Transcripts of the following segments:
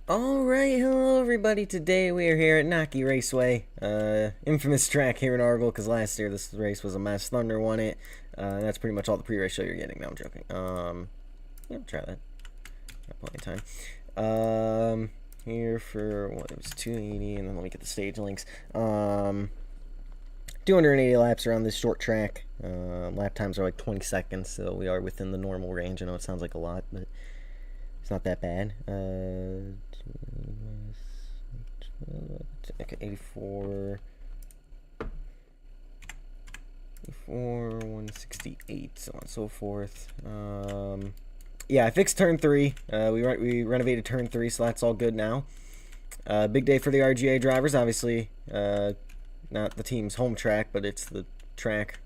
Alright, hello everybody. Today we are here at Gnocchi Raceway. Infamous track here in Argyle, because last year this race was a mess. Thunder won it. That's pretty much all the pre-race show you're getting. No, I'm joking. Yeah, try that. Got plenty of time. Here for, what, it was 280, and then let me get the stage links. 280 laps around this short track. Lap times are like 20 seconds, so we are within the normal range. I know it sounds like a lot, but it's not that bad. Okay, 84, 168, so on and so forth. Yeah, I fixed turn 3. We renovated turn 3, so that's all good now. Big day for the RGA drivers, obviously. Not the team's home track, but it's the track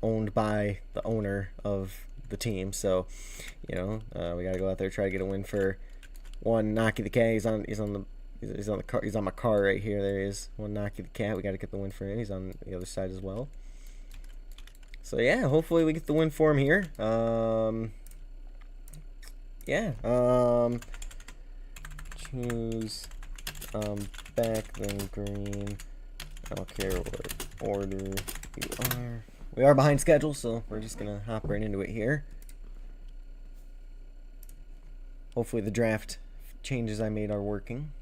owned by the owner of the team. So, you know, we gotta go out there, try to get a win for one Gnocchi the Cat. He's on my car right here. There he is. One Gnocchi the Cat. We gotta get the win for him. He's on the other side as well. So yeah, hopefully we get the win for him here. Yeah. Choose back then green. I don't care what order you are. We are behind schedule, so we're just gonna hop right into it here. Hopefully the draft changes I made are working.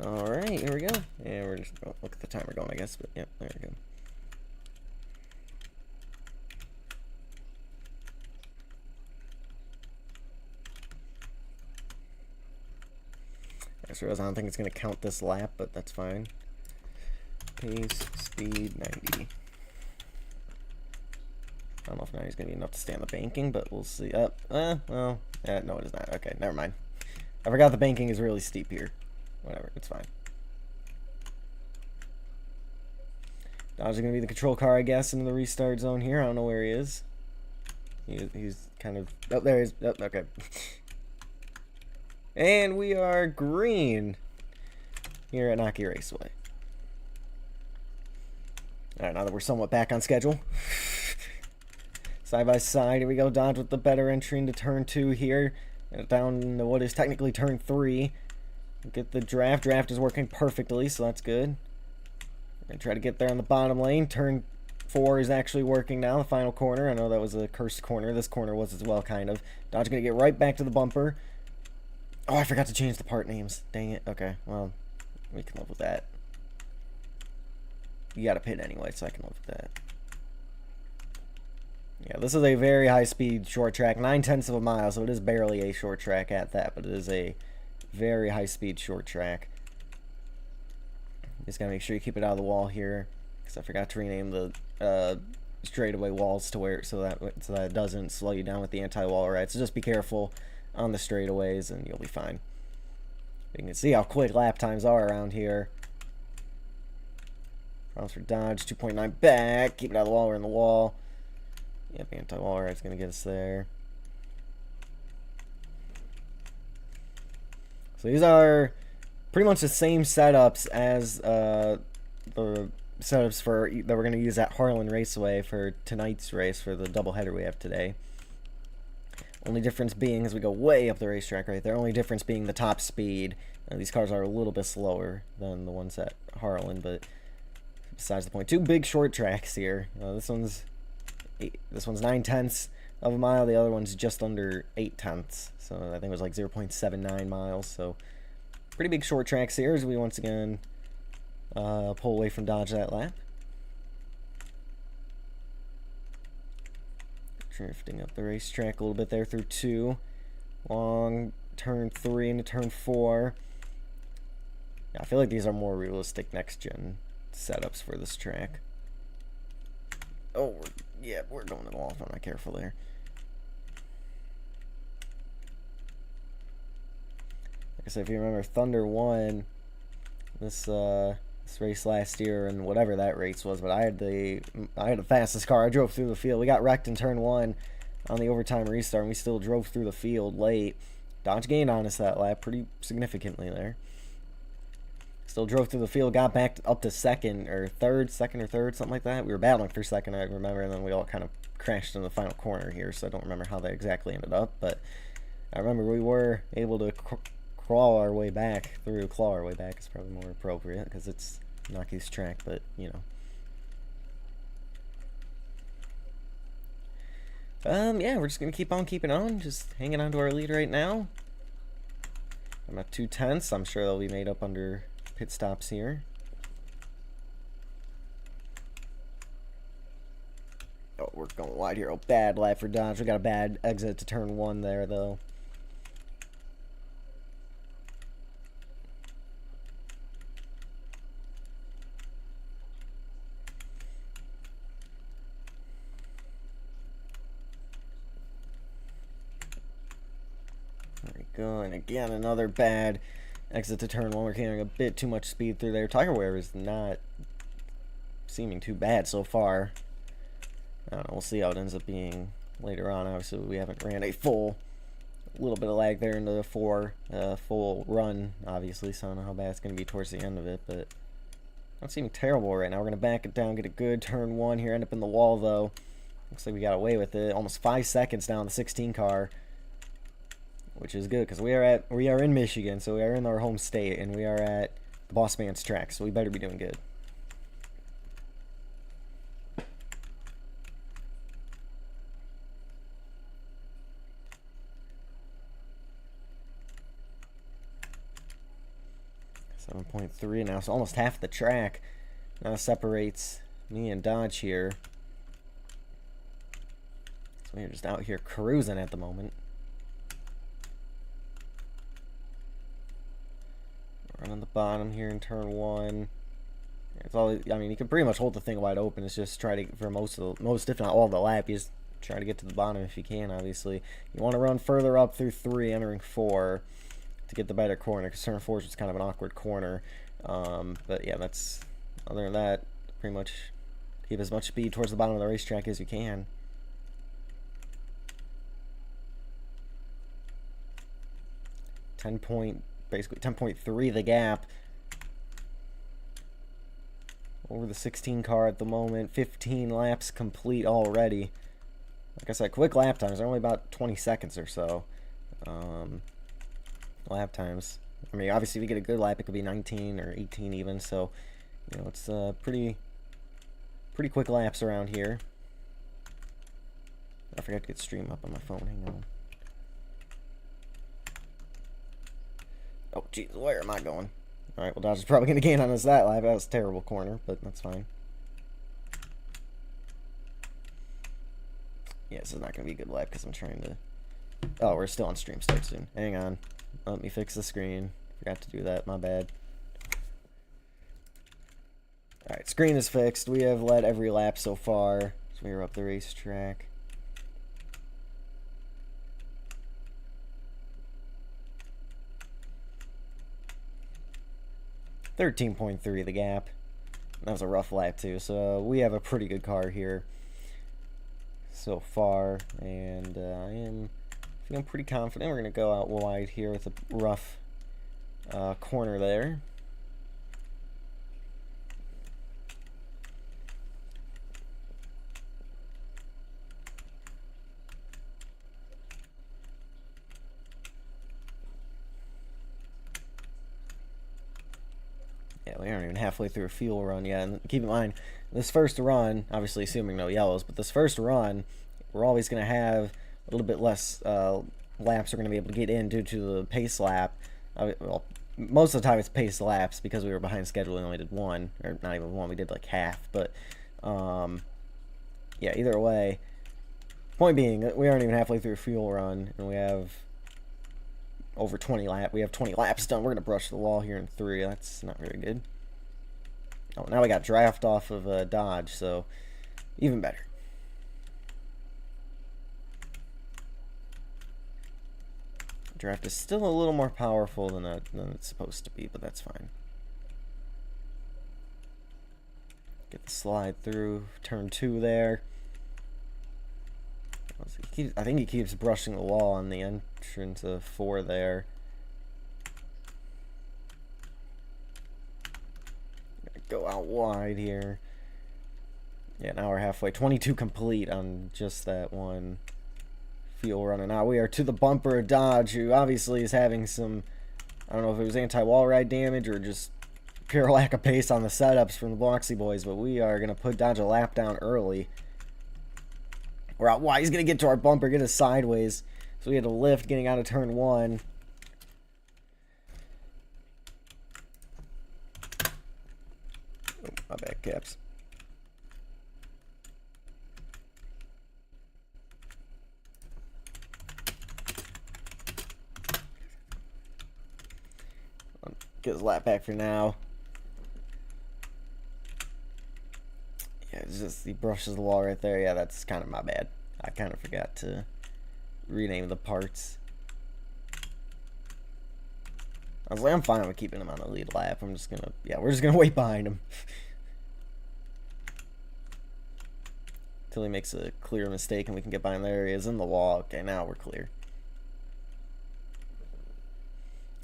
Alright, here we go. And we're just, oh, look at the timer going, I guess, but yeah, there we go. I don't think it's going to count this lap, but that's fine. Pace, speed, 90. I don't know if 90 is going to be enough to stay on the banking, but we'll see. No, it is not. Okay, never mind. I forgot the banking is really steep here. Whatever, it's fine. Dodge is going to be the control car, I guess, in the restart zone here. I don't know where he is. He's kind of... Oh, there he is. Oh, okay. And we are green here at Gnocchi Raceway. Alright, now that we're somewhat back on schedule. Side by side, here we go. Dodge with the better entry into turn 2 here. Down into what is technically turn 3. Get the draft. Draft is working perfectly, so that's good. We're going to try to get there on the bottom lane. Turn 4 is actually working now, the final corner. I know that was a cursed corner. This corner was as well, kind of. Dodge going to get right back to the bumper. Oh, I forgot to change the part names. Dang it. Okay, well, we can live with that. You got to pit anyway, so I can live with that. Yeah, this is a very high-speed short track. 9/10 of a mile, so it is barely a short track at that, but it is a very high-speed short track. Just got to make sure you keep it out of the wall here, because I forgot to rename the straightaway walls to where so that it doesn't slow you down with the anti-wall ride. So just be careful on the straightaways and you'll be fine. You can see how quick lap times are around here. Problems for Dodge, 2.9 back. Keep it out of the wall, we're in the wall. Yep, anti-wall ride's gonna get us there. So these are pretty much the same setups as the setups that we're gonna use at Harlan Raceway for tonight's race for the doubleheader we have today. Only difference being, as we go way up the racetrack right there, only difference being the top speed. These cars are a little bit slower than the ones at Harlan, but besides the point. Two big short tracks here. This one's 9/10 of a mile. The other one's just under 8/10. So I think it was like 0.79 miles. So pretty big short tracks here as we once again pull away from Dodge that lap. Drifting up the racetrack a little bit there through 2. Long turn 3 into turn 4. Yeah, I feel like these are more realistic next-gen setups for this track. Oh, we're going to the wall if I'm not careful there. Like I said, if you remember, Thunder won this race last year, and whatever that race was, but I had the fastest car. I drove through the field. We got wrecked in turn 1 on the overtime restart, and we still drove through the field late. Dodge gained on us that lap pretty significantly there. Still drove through the field, got back up to second or third, something like that. We were battling for second, I remember, and then we all kind of crashed in the final corner here, so I don't remember how that exactly ended up, but I remember we were able to claw our way back is probably more appropriate, because it's Gnocchi's track, but, you know. Yeah, we're just going to keep on keeping on, just hanging on to our lead right now. I'm at 2/10. I'm sure they'll be made up under pit stops here. Oh, we're going wide here. Oh, bad lap for Dodge. We got a bad exit to turn 1 there, though. There we go. And again, another bad exit to turn 1. We're carrying a bit too much speed through there. Tire wear is not seeming too bad so far. I don't know. We'll see how it ends up being later on. Obviously, we haven't ran a little bit of lag there into the full run, obviously, so I don't know how bad it's going to be towards the end of it, but not seeming terrible right now. We're going to back it down, get a good turn 1 here, end up in the wall, though. Looks like we got away with it. Almost 5 seconds now on the 16 car, which is good, because we are in Michigan, so we are in our home state, and we are at the Boss Man's track, so we better be doing good. .3 now, so almost half the track now separates me and Dodge here. So we're just out here cruising at the moment. Running the bottom here in turn 1. It's all, I mean, you can pretty much hold the thing wide open. It's just try to, for most if not all the lap, you just try to get to the bottom if you can, obviously. You want to run further up through 3, entering 4. To get the better corner, because turn 4 is just kind of an awkward corner. But yeah, that's, other than that, pretty much keep as much speed towards the bottom of the racetrack as you can. Basically 10.3 the gap over the 16 car at the moment. 15 laps complete already. Like I said, quick lap times are only about 20 seconds or so. Lap times, I mean, obviously if we get a good lap it could be 19 or 18 even, so you know, it's pretty quick laps around here. I forgot to get stream up on my phone. Hang on. Oh jeez, where am I going? Alright, well Dodge is probably gonna gain on us that lap. That was a terrible corner, but that's fine. Yeah, this is not gonna be a good lap because I'm trying to, oh, we're still on stream start soon. Hang on. Let me fix the screen. Forgot to do that, my bad. Alright, screen is fixed. We have led every lap so far. So we are up the racetrack. .3 the gap. That was a rough lap too, so we have a pretty good car here so far, and I am feeling pretty confident. We're going to go out wide here with a rough corner there. Yeah, we aren't even halfway through a fuel run yet. And keep in mind, this first run, obviously assuming no yellows, but this first run, we're always going to have a little bit less laps we're going to be able to get in due to the pace lap. Well, most of the time it's pace laps because we were behind schedule and only did 1, or not even 1, we did like half. But yeah, either way, point being, we aren't even halfway through a fuel run, and we have over 20 laps. We have 20 laps done. We're going to brush the wall here in 3. That's not very good. Oh, now we got draft off of Dodge, so even better. Draft is still a little more powerful than it's supposed to be, but that's fine. Get the slide through turn 2 there. I think he keeps brushing the wall on the entrance of 4 there. wide here. Yeah, now we're halfway. 22 complete on just that one fuel running out. We are to the bumper of Dodge, who obviously is having some, I don't know if it was anti-wall ride damage or just pure lack of pace on the setups from the Bloxy boys, but we are going to put Dodge a lap down early. We're out wide. He's going to get to our bumper, get us sideways. So we had to lift getting out of turn 1. Oh, my bad, Caps. Get his lap back for now. Yeah, it's just he brushes the wall right there. Yeah, that's kind of my bad. I kind of forgot to rename the parts. I was like, I'm fine with keeping him on the lead lap. I'm just gonna, yeah, we're just gonna wait behind him until he makes a clear mistake and we can get behind. There he is in the wall. Okay, now we're clear.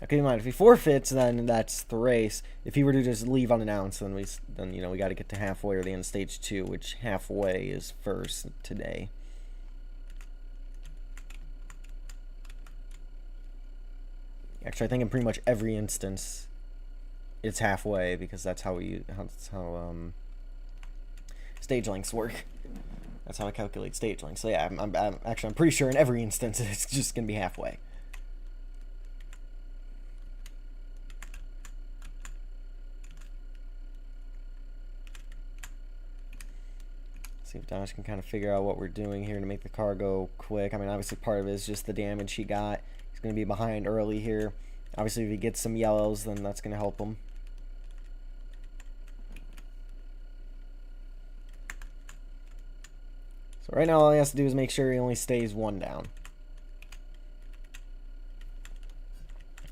Okay, mind if he forfeits, then that's the race. If he were to just leave unannounced, then you know we got to get to halfway or the end of stage 2, which halfway is first today. Actually, I think in pretty much every instance, it's halfway because that's how stage lengths work. That's how I calculate stage lengths. So yeah, I'm pretty sure in every instance it's just gonna be halfway. See if Dodge can kind of figure out what we're doing here to make the car go quick. I mean, obviously part of it is just the damage he got. He's going to be behind early here. Obviously, if he gets some yellows, then that's going to help him. So right now, all he has to do is make sure he only stays 1 down.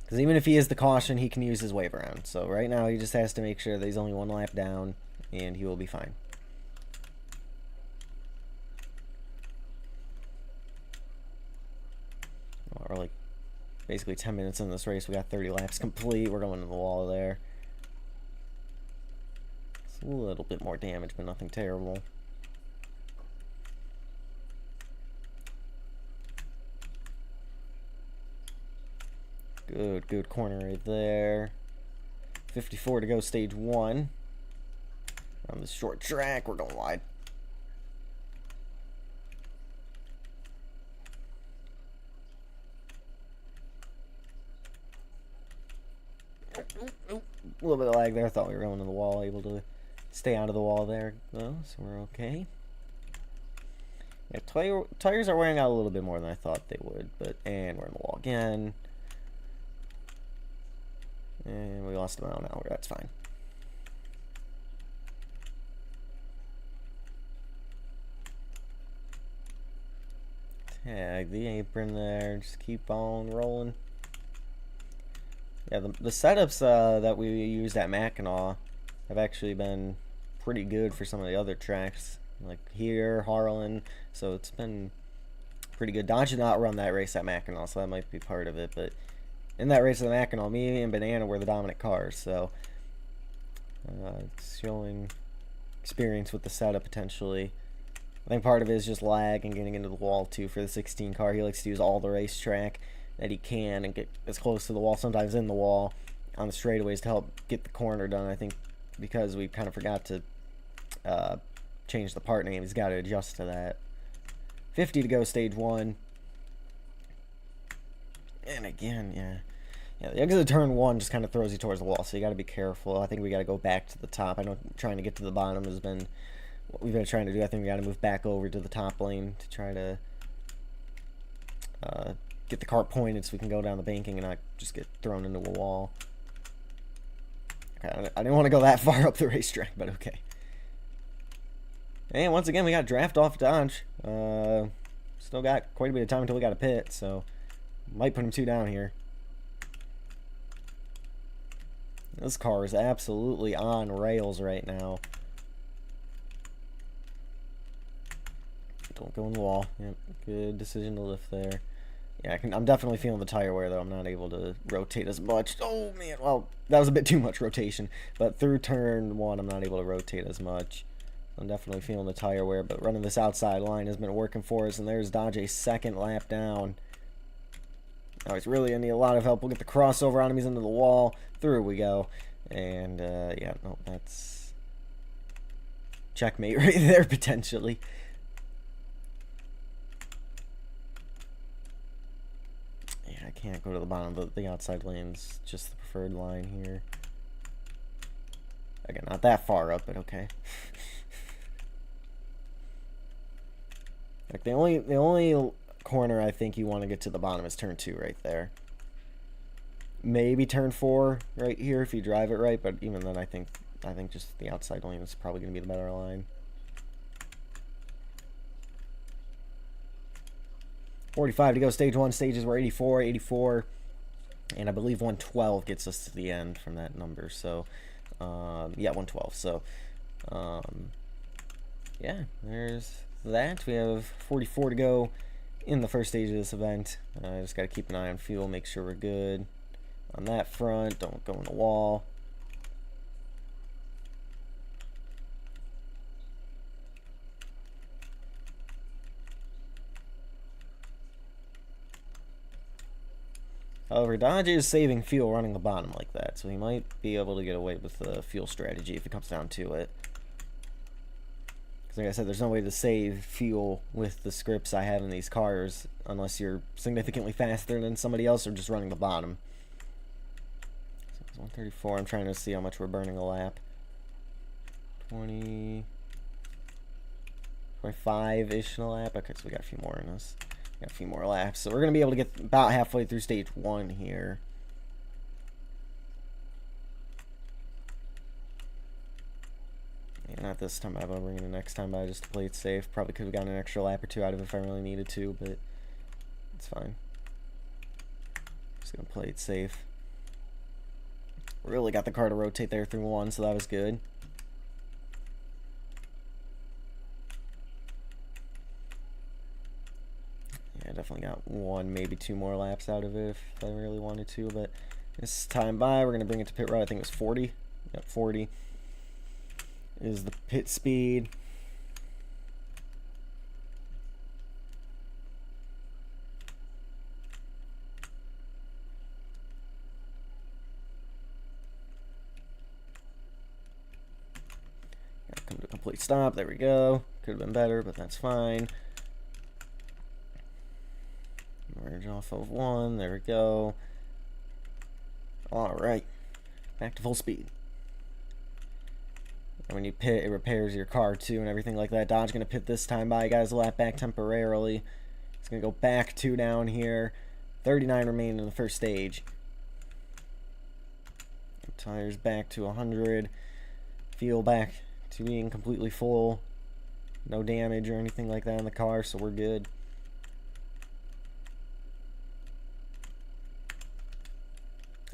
Because even if he is the caution, he can use his wave around. So right now, he just has to make sure that he's only 1 lap down, and he will be fine. We're like basically 10 minutes in this race. We got 30 laps complete. We're going to the wall there. It's a little bit more damage, but nothing terrible. Good corner right there. 54 to go, stage 1. On the short track, we're going wide. A little bit of lag there. I thought we were going to the wall, able to stay out of the wall there, though, so we're okay. Yeah, tires are wearing out a little bit more than I thought they would, and we're in the wall again. And we lost a mile an hour. That's fine. Tag the apron there. Just keep on rolling. Yeah, the setups that we used at Mackinac have actually been pretty good for some of the other tracks, like here, Harlan. So it's been pretty good. Dodge did not run that race at Mackinac, so that might be part of it. But in that race at Mackinac, me and Banana were the dominant cars, so it's showing experience with the setup potentially. I think part of it is just lag and getting into the wall too for the 16 car. He likes to use all the racetrack that he can and get as close to the wall, sometimes in the wall, on the straightaways to help get the corner done. I think because we kind of forgot to change the part name, he's got to adjust to that. 50 to go, stage 1. And again, yeah, the exit of turn 1 just kind of throws you towards the wall, so you got to be careful. I think we got to go back to the top. I know trying to get to the bottom has been what we've been trying to do. I think we got to move back over to the top lane to try to get the car pointed so we can go down the banking and not just get thrown into a wall. Okay, I didn't want to go that far up the racetrack, but okay. And once again, we got draft off Dodge. Still got quite a bit of time until we got a pit, so might put him 2 down here. This car is absolutely on rails right now. Don't go in the wall. Yep, good decision to lift there. Yeah, I'm definitely feeling the tire wear, though. I'm not able to rotate as much. Oh, man. Well, that was a bit too much rotation. But through turn 1, I'm not able to rotate as much. I'm definitely feeling the tire wear. But running this outside line has been working for us. And there's Dodge a second lap down. Now he's really going to need a lot of help. We'll get the crossover on him. He's into the wall. Through we go. And, yeah, no, that's checkmate right there, potentially. I can't go to the bottom of the outside lanes, just the preferred line here. Again, not that far up, but okay. Like the only corner I think you want to get to the bottom is turn 2 right there. Maybe turn 4 right here if you drive it right, but even then I think just the outside lane is probably going to be the better line. 45 to go, stage 1. Stages were 84, 84, and I believe 112 gets us to the end from that number. So, yeah, 112. So, yeah, there's that. We have 44 to go in the first stage of this event. I just got to keep an eye on fuel, make sure we're good on that front. Don't go in the wall. However, Dodge is saving fuel running the bottom like that, so he might be able to get away with the fuel strategy if it comes down to it. Because like I said, there's no way to save fuel with the scripts I have in these cars unless you're significantly faster than somebody else or just running the bottom. So it's 134. I'm trying to see how much we're burning a lap. 20... 25-ish in a lap. Okay, so we got a few more in us. Got a few more laps, so we're going to be able to get about halfway through stage 1 here. Yeah, not this time, I'll bring it the next time by just to play it safe. Probably could have gotten an extra lap or 2 out of it if I really needed to, but it's fine. Just going to play it safe. Really got the car to rotate there through 1, so that was good. I definitely got 1, maybe 2 more laps out of it if I really wanted to, but this time by, we're going to bring it to pit road. I think it was 40. Yep, 40 is the pit speed. Gotta come to a complete stop. There we go. Could have been better, but that's fine. Merge off of 1, there we go. Alright, back to full speed. And when you pit, it repairs your car too and everything like that. Dodge gonna pit this time by, guys, a lap back temporarily. It's gonna go back 2 down here. 39 remain in the first stage. Tires back to 100. Fuel back to being completely full. No damage or anything like that in the car, so we're good.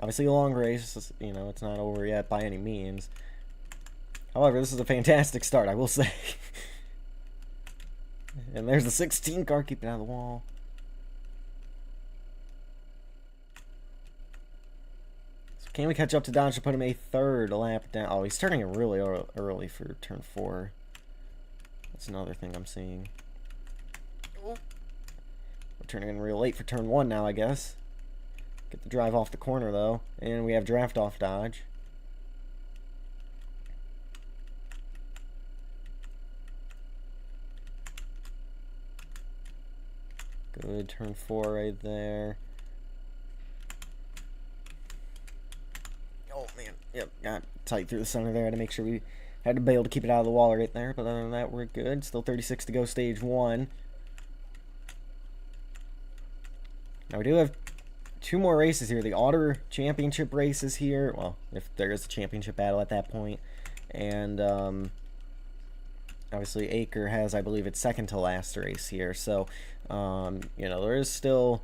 Obviously a long race, you know, it's not over yet by any means. However, this is a fantastic start, I will say. And there's the 16 car keeping out of the wall. So can we catch up to Dodge to put him a 3rd lap down? Oh, he's turning it really early for turn 4. That's another thing I'm seeing. We're turning in real late for turn 1 now, I guess. Get the drive off the corner, though. And we have draft off Dodge. Good, turn 4 right there. Oh, man. Yep, got tight through the center there. I had to make sure we had to be able to keep it out of the wall right there. But other than that, we're good. Still 36 to go, stage 1. Now, we do have 2 more races here. The Auto Championship races here. Well, if there is a championship battle at that point. And obviously Acre has, I believe, its second to last race here. So, you know, there is still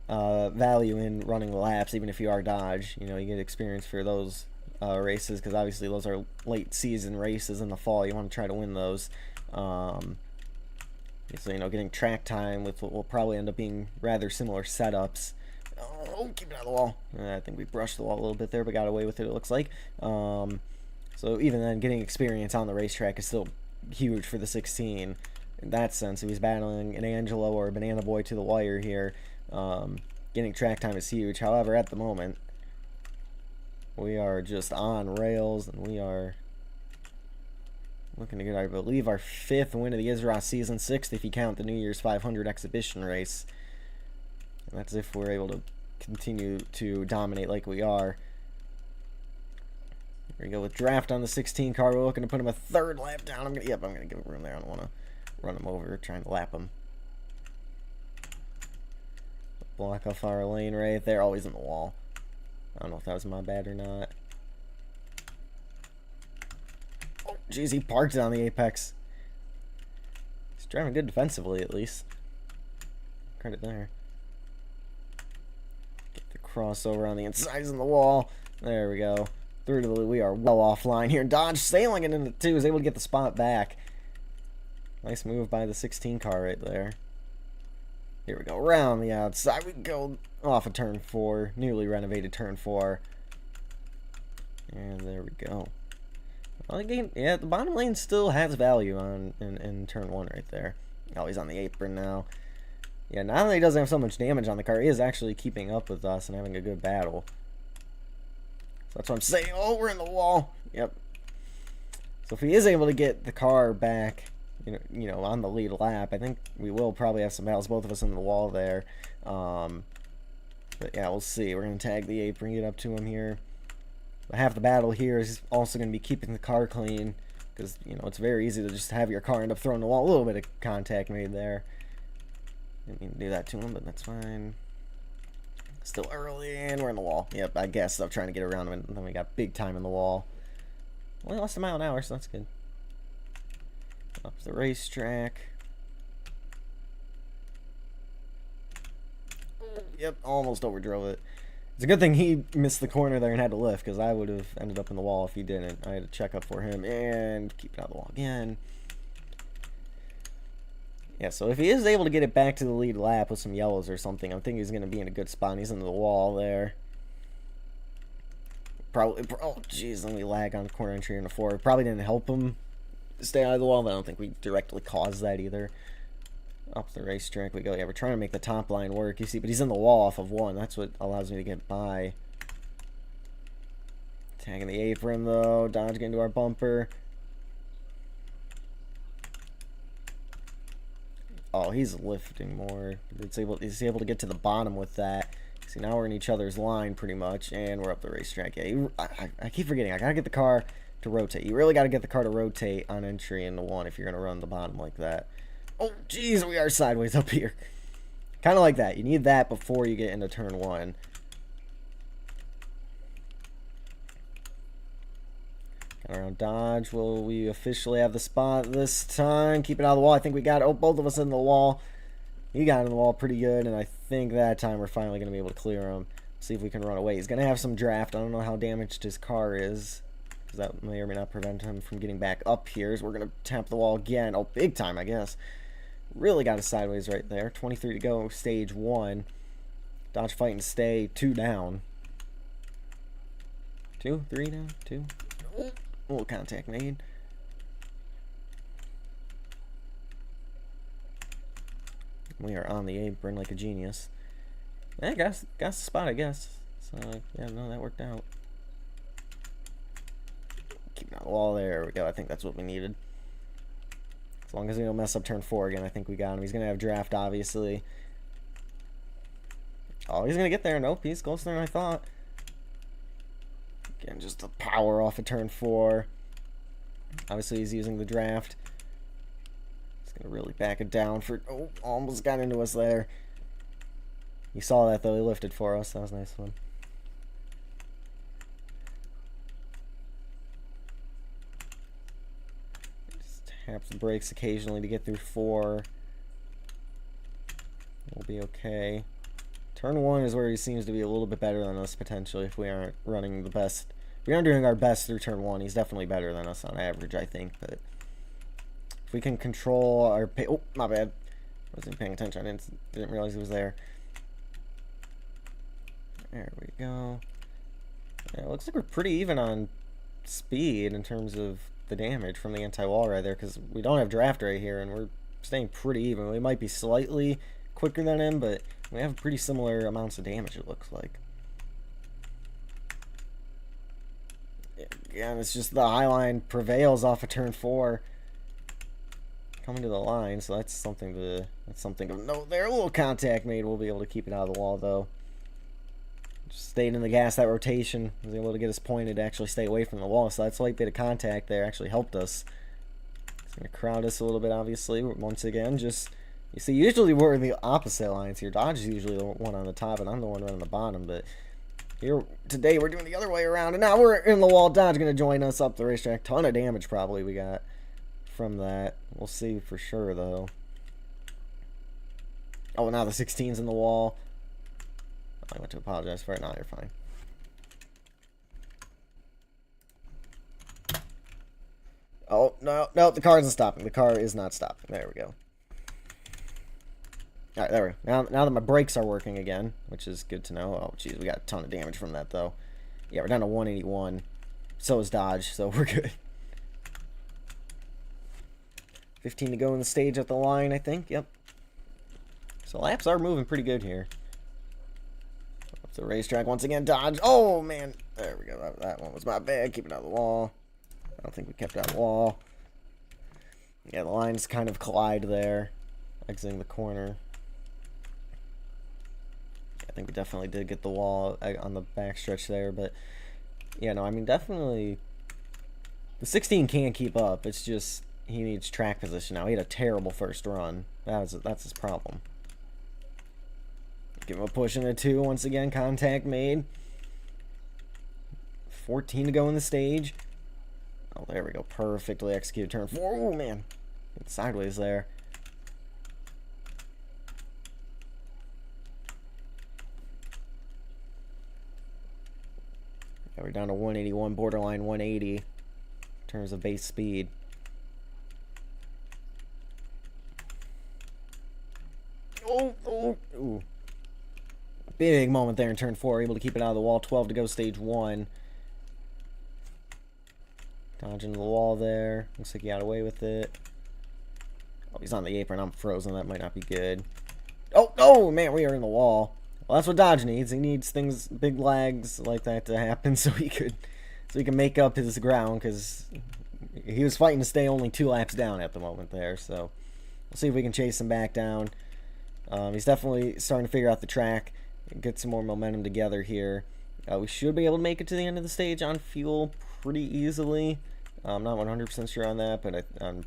value in running the laps, even if you are Dodge. You know, you get experience for those races, because obviously those are late season races in the fall. You want to try to win those. So, you know, getting track time with what will probably end up being rather similar setups. Oh, keep it out of the wall. I think we brushed the wall a little bit there, but got away with it looks like. So even then, getting experience on the racetrack is still huge for the 16. In that sense, if he's battling an Angelo or a Banana Boy to the wire here, getting track time is huge. However, at the moment, we are just on rails, and we are looking to get, I believe, our 5th win of the Isra season, 6th if you count the New Year's 500 exhibition race. And that's if we're able to continue to dominate like we are. Here we go with draft on the 16 car. We're looking to put him a 3rd lap down. I'm gonna give him room there. I don't want to run him over, trying to lap him. Block off our lane right there. Always in the wall. I don't know if that was my bad or not. Oh, jeez, he parked it on the apex. He's driving good defensively, at least. Credit there. Get the crossover on the insides of the wall. There we go. Through to the lead. We are well offline here. Dodge sailing it into 2. Is able to get the spot back. Nice move by the 16 car right there. Here we go. Around the outside. We go off of turn 4. Newly renovated turn 4. And there we go. Well, again, yeah, the bottom lane still has value on in turn 1 right there. Oh, he's on the apron now. Yeah, now that he doesn't have so much damage on the car, he is actually keeping up with us and having a good battle. So that's what I'm saying. Oh, we're in the wall. Yep. So if he is able to get the car back, you know, on the lead lap, I think we will probably have some battles, both of us in the wall there. But yeah, we'll see. We're going to tag the apron, get up to him here. But half the battle here is also going to be keeping the car clean, because, you know, it's very easy to just have your car end up throwing the wall. A little bit of contact made there. Didn't mean to do that to him, but that's fine. Still early, and we're in the wall. Yep, I guess I'm trying to get around him, and then we got big time in the wall. Only lost a mile an hour, so that's good. Up the racetrack. Yep, almost overdrove it. It's a good thing he missed the corner there and had to lift, because I would have ended up in the wall if he didn't. I had to check up for him and keep it out of the wall again. Yeah, so if he is able to get it back to the lead lap with some yellows or something, I'm thinking he's going to be in a good spot. He's into the wall there. Probably, oh, jeez, let me lag on the corner entry in the 4. It probably didn't help him stay out of the wall, but I don't think we directly caused that either. Up the racetrack we go. Yeah, we're trying to make the top line work, you see, but he's in the wall off of 1. That's what allows me to get by. Tagging the apron, though. Dodge into our bumper. Oh, he's lifting more. He's able to get to the bottom with that. See, now we're in each other's line pretty much, and we're up the racetrack. Yeah, I keep forgetting. I gotta get the car to rotate. You really gotta get the car to rotate on entry into 1 if you're gonna run the bottom like that. Oh, jeez, we are sideways up here. Kind of like that. You need that before you get into turn 1. Got around Dodge. Will we officially have the spot this time? Keep it out of the wall. I think we got it. Oh, both of us in the wall. He got in the wall pretty good, and I think that time we're finally going to be able to clear him. See if we can run away. He's going to have some draft. I don't know how damaged his car is, because that may or may not prevent him from getting back up here. So we're going to tap the wall again. Oh, big time, I guess. Really got us sideways right there. 23 to go, stage 1. Dodge fighting to stay. 2 down. 2, 3 down, 2. Oh, a little contact made. We are on the apron like a genius. Yeah, got the spot, I guess. So, yeah, no, that worked out. Keep it on the wall. There we go. I think that's what we needed. As long as we don't mess up turn 4 again, I think we got him. He's going to have draft, obviously. Oh, he's going to get there. Nope, he's closer than I thought. Again, just the power off of turn 4. Obviously, he's using the draft. He's going to really back it down for... Oh, almost got into us there. He saw that, though. He lifted for us. That was a nice one. Taps the brakes occasionally to get through 4. We'll be okay. Turn 1 is where he seems to be a little bit better than us, potentially, if we aren't running the best. If we aren't doing our best through turn 1, he's definitely better than us on average, I think. But If we can control our oh, my bad. Wasn't paying attention. I didn't realize it was there. There we go. Yeah, it looks like we're pretty even on speed in terms of the damage from the anti-wall right there, because we don't have draft right here, and we're staying pretty even. We might be slightly quicker than him, but we have pretty similar amounts of damage, it looks like. Again, it's just the high line prevails off of turn 4. Coming to the line, so that's something of note there. A little contact made. We'll be able to keep it out of the wall, though. Just stayed in the gas, that rotation. Was able to get us pointed to actually stay away from the wall, so that slight bit of contact there actually helped us. It's going to crowd us a little bit, obviously. Once again, just, you see, usually we're in the opposite lines here. Dodge is usually the one on the top, and I'm the one running the bottom, but here, today, we're doing the other way around, and now we're in the wall. Dodge going to join us up the racetrack. Ton of damage, probably, we got from that. We'll see for sure, though. Oh, now the 16's in the wall. I went to apologize for it. No, you're fine. Oh, no, the car isn't stopping. The car is not stopping. There we go. Alright, there we go. Now that my brakes are working again, which is good to know. Oh, jeez, we got a ton of damage from that, though. Yeah, we're down to 181. So is Dodge, so we're good. 15 to go in the stage at the line, I think. Yep. So laps are moving pretty good here. Up the racetrack once again. Dodge. Oh, man. There we go. That one was my bad. Keep it out of the wall. I don't think we kept it out of the wall. Yeah, the lines kind of collide there. Exiting the corner. I think we definitely did get the wall on the backstretch there. But, yeah, no, I mean, definitely the 16 can keep up. It's just he needs track position now. He had a terrible first run. That's his problem. Give him a push in a 2 once again. Contact made. 14 to go in the stage. Oh, there we go. Perfectly executed turn 4. Oh, man. It's sideways there. Yeah, we're down to 181, borderline 180 in terms of base speed. Ooh. Big moment there in turn 4. Able to keep it out of the wall. 12 to go, stage 1. Dodging the wall there. Looks like he got away with it. Oh, he's on the apron. I'm frozen. That might not be good. Oh, man, we are in the wall. Well, that's what Dodge needs. He needs things, big lags like that to happen so he can make up his ground, because he was fighting to stay only 2 laps down at the moment there. So we'll see if we can chase him back down. He's definitely starting to figure out the track and get some more momentum together here. We should be able to make it to the end of the stage on fuel pretty easily. I'm not 100% sure on that, but I'm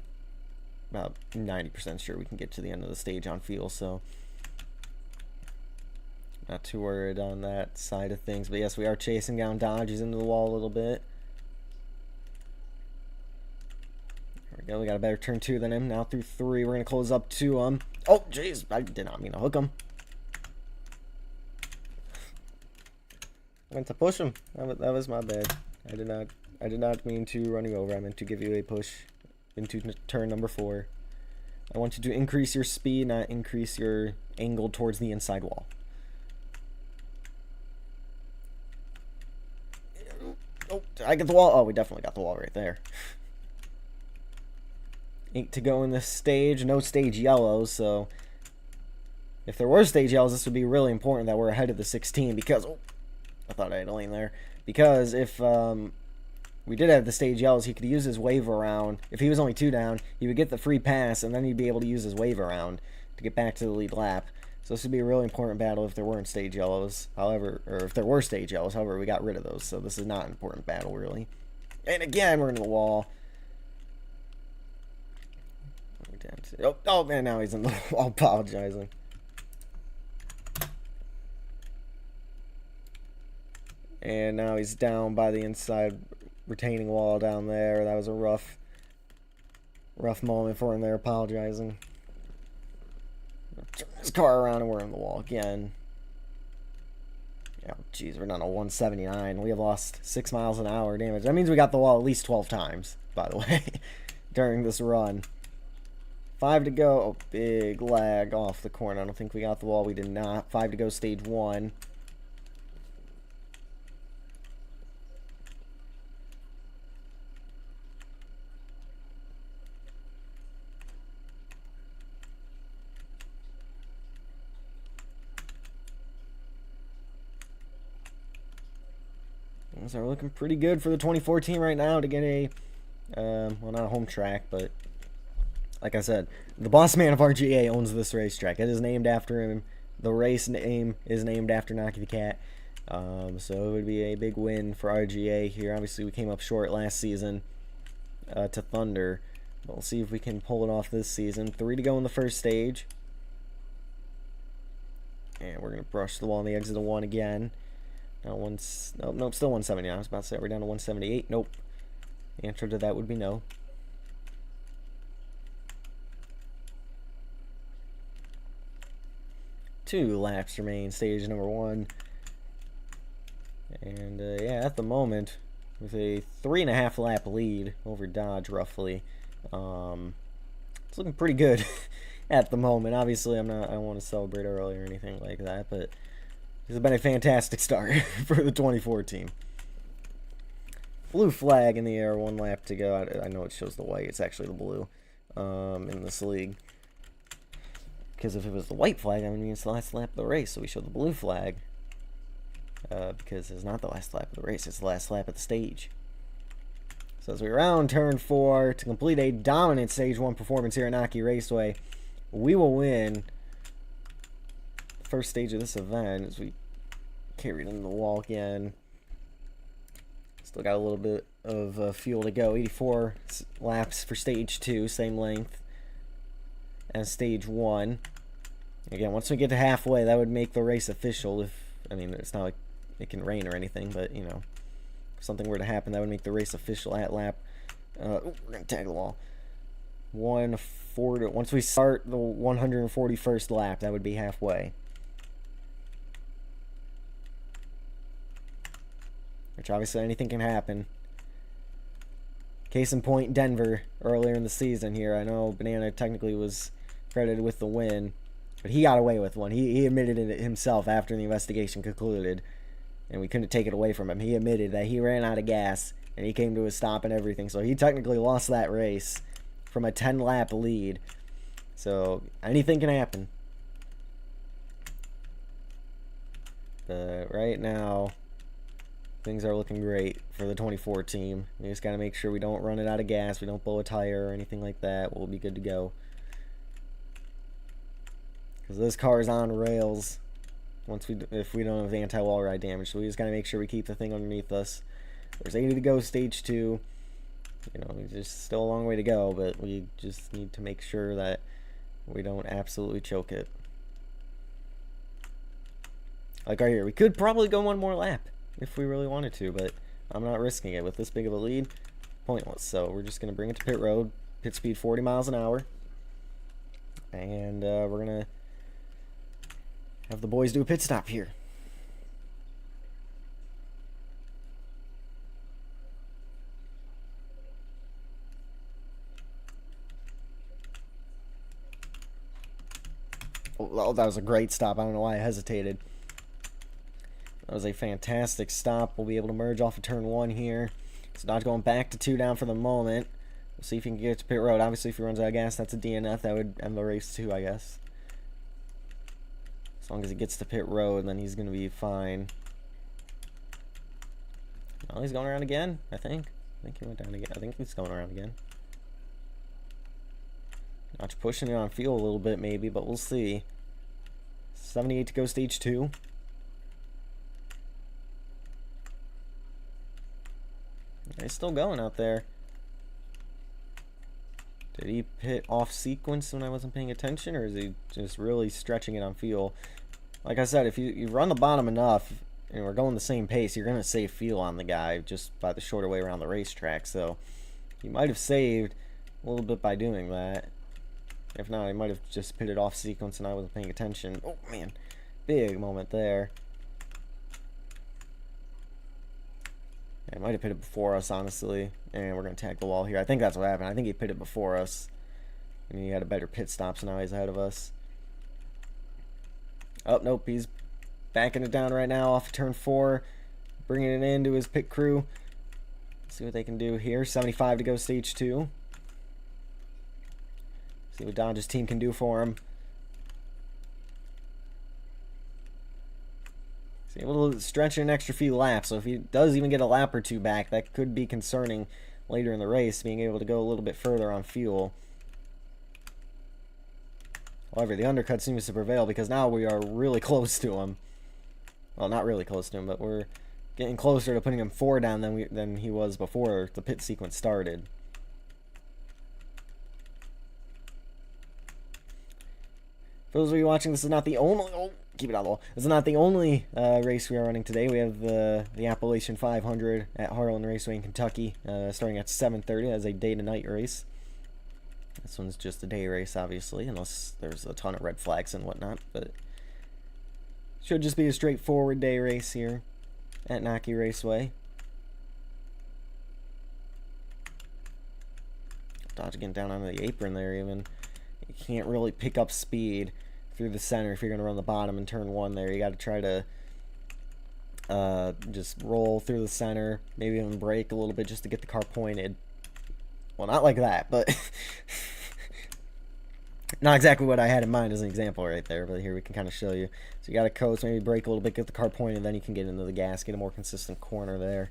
about 90% sure we can get to the end of the stage on fuel, so not too worried on that side of things. But yes, we are chasing down Dodge. He's into the wall a little bit. There we go. We got a better turn 2 than him. Now through 3, we're going to close up to him. Oh, jeez. I did not mean to hook him. I meant to push him. That was my bad. I did not mean to run you over. I meant to give you a push into turn number 4. I want you to increase your speed, not increase your angle towards the inside wall. Oh, did I get the wall? Oh, we definitely got the wall right there. 8 to go in this stage. No stage yellows, so if there were stage yellows, this would be really important that we're ahead of the 16, because oh, I thought I had a lane there. Because if we did have the stage yellows, he could use his wave around. If he was only 2 down, he would get the free pass, and then he'd be able to use his wave around to get back to the lead lap. So this would be a really important battle if there weren't stage yellows. However, or if there were stage yellows, however, we got rid of those. So this is not an important battle, really. And again, we're into the wall. Oh man, now he's in the wall, apologizing. And now he's down by the inside retaining wall down there. That was a rough moment for him there, apologizing. Turn his car around and we're in the wall again. Yeah, jeez, we're down to 179. We have lost 6 miles an hour damage. That means we got the wall at least 12 times, by the way, during this run. 5 to go. Oh, big lag off the corner. I don't think we got the wall. We did not. 5 to go, stage 1. Things are looking pretty good for the 2014 right now to get a, well, not a home track, but like I said, the boss man of RGA owns this racetrack. It is named after him. The race name is named after Gnocchi the Cat. So it would be a big win for RGA here. Obviously, we came up short last season to Thunder. But we'll see if we can pull it off this season. 3 to go in the first stage. And we're going to brush the wall on the exit of 1 again. Now nope, still 170. I was about to say we're down to 178. Nope. The answer to that would be no. Two laps remain, stage number 1. And yeah, at the moment, with a 3.5 lap lead over Dodge, roughly, it's looking pretty good at the moment. Obviously, I don't want to celebrate early or anything like that, but it's been a fantastic start for the 2014. Blue flag in the air, 1 lap to go. I know it shows the white. It's actually the blue in this league. Because if it was the white flag, that would mean it's the last lap of the race. So we showed the blue flag. Because it's not the last lap of the race. It's the last lap of the stage. So as we round turn 4 to complete a dominant stage 1 performance here at Gnocchi Raceway, we will win the first stage of this event as we carried in the wall again. Still got a little bit of fuel to go. 84 laps for stage 2, same length as stage 1. Again, once we get to halfway, that would make the race official. I mean, it's not like it can rain or anything, but you know, if something were to happen, that would make the race official at lap. We're gonna tag the wall. 140. Once we start the 141st lap, that would be halfway. Which obviously anything can happen. Case in point, Denver earlier in the season here. I know Banana technically was credited with the win, but he got away with one. He admitted it himself after the investigation concluded, and we couldn't take it away from him. He admitted that he ran out of gas, and he came to a stop and everything. So he technically lost that race from a 10-lap lead. So anything can happen. But right now, things are looking great for the 24 team. We just got to make sure we don't run it out of gas, we don't blow a tire or anything like that. We'll be good to go. Because this car is on rails if we don't have anti-wall ride damage. So we just got to make sure we keep the thing underneath us. There's 80 to go, stage 2. You know, there's just still a long way to go, but we just need to make sure that we don't absolutely choke it. Like right here, we could probably go 1 more lap if we really wanted to, but I'm not risking it with this big of a lead. Pointless. So we're just going to bring it to pit road. Pit speed 40 miles an hour. And we're going to have the boys do a pit stop here. Oh, that was a great stop. I don't know why I hesitated. That was a fantastic stop. We'll be able to merge off of turn 1 here. So Dodge going back to 2 down for the moment. We'll see if he can get to pit road. Obviously, if he runs out of gas, that's a DNF. That would end the race too, I guess. As long as he gets to pit road, then he's going to be fine. Oh, he's going around again, I think. I think he went down again. I think he's going around again. Dodge pushing it on fuel a little bit maybe, but we'll see. 78 to go, stage 2. He's still going out there. Did he pit off sequence when I wasn't paying attention, or is he just really stretching it on fuel? Like I said, if you run the bottom enough and we're going the same pace, you're going to save fuel on the guy just by the shorter way around the racetrack. So he might have saved a little bit by doing that. If not, he might have just pitted off sequence and I wasn't paying attention. Oh, man. Big moment there. He might have pitted before us, honestly. And we're going to tag the wall here. I think that's what happened. I think he pitted before us. And he had a better pit stop, so now he's ahead of us. Oh, nope, he's backing it down right now off of turn 4. Bringing it into his pit crew. See what they can do here. 75 to go stage 2. See what Dodge's team can do for him. He's able to stretch an extra few laps, so if he does even get a lap or two back, that could be concerning later in the race, being able to go a little bit further on fuel. However, the undercut seems to prevail because now we are really close to him. Well, not really close to him, but we're getting closer to putting him 4 down than he was before the pit sequence started. For those of you watching, this is not the only... Oh, keep it on the wall. This is not the only race we are running today. We have the Appalachian 500 at Harlan Raceway in Kentucky, starting at 7:30 as a day-to-night race. This one's just a day race, obviously, unless there's a ton of red flags and whatnot, but should just be a straightforward day race here at Gnocchi Raceway. Dodge getting down onto the apron there even. You can't really pick up speed through the center if you're going to run the bottom in turn 1 there. You got to try to just roll through the center, maybe even brake a little bit just to get the car pointed. Well, not like that, but not exactly what I had in mind as an example right there, but here we can kind of show you. So you got to coast, maybe brake a little bit, get the car pointed, then you can get into the gas, get a more consistent corner there.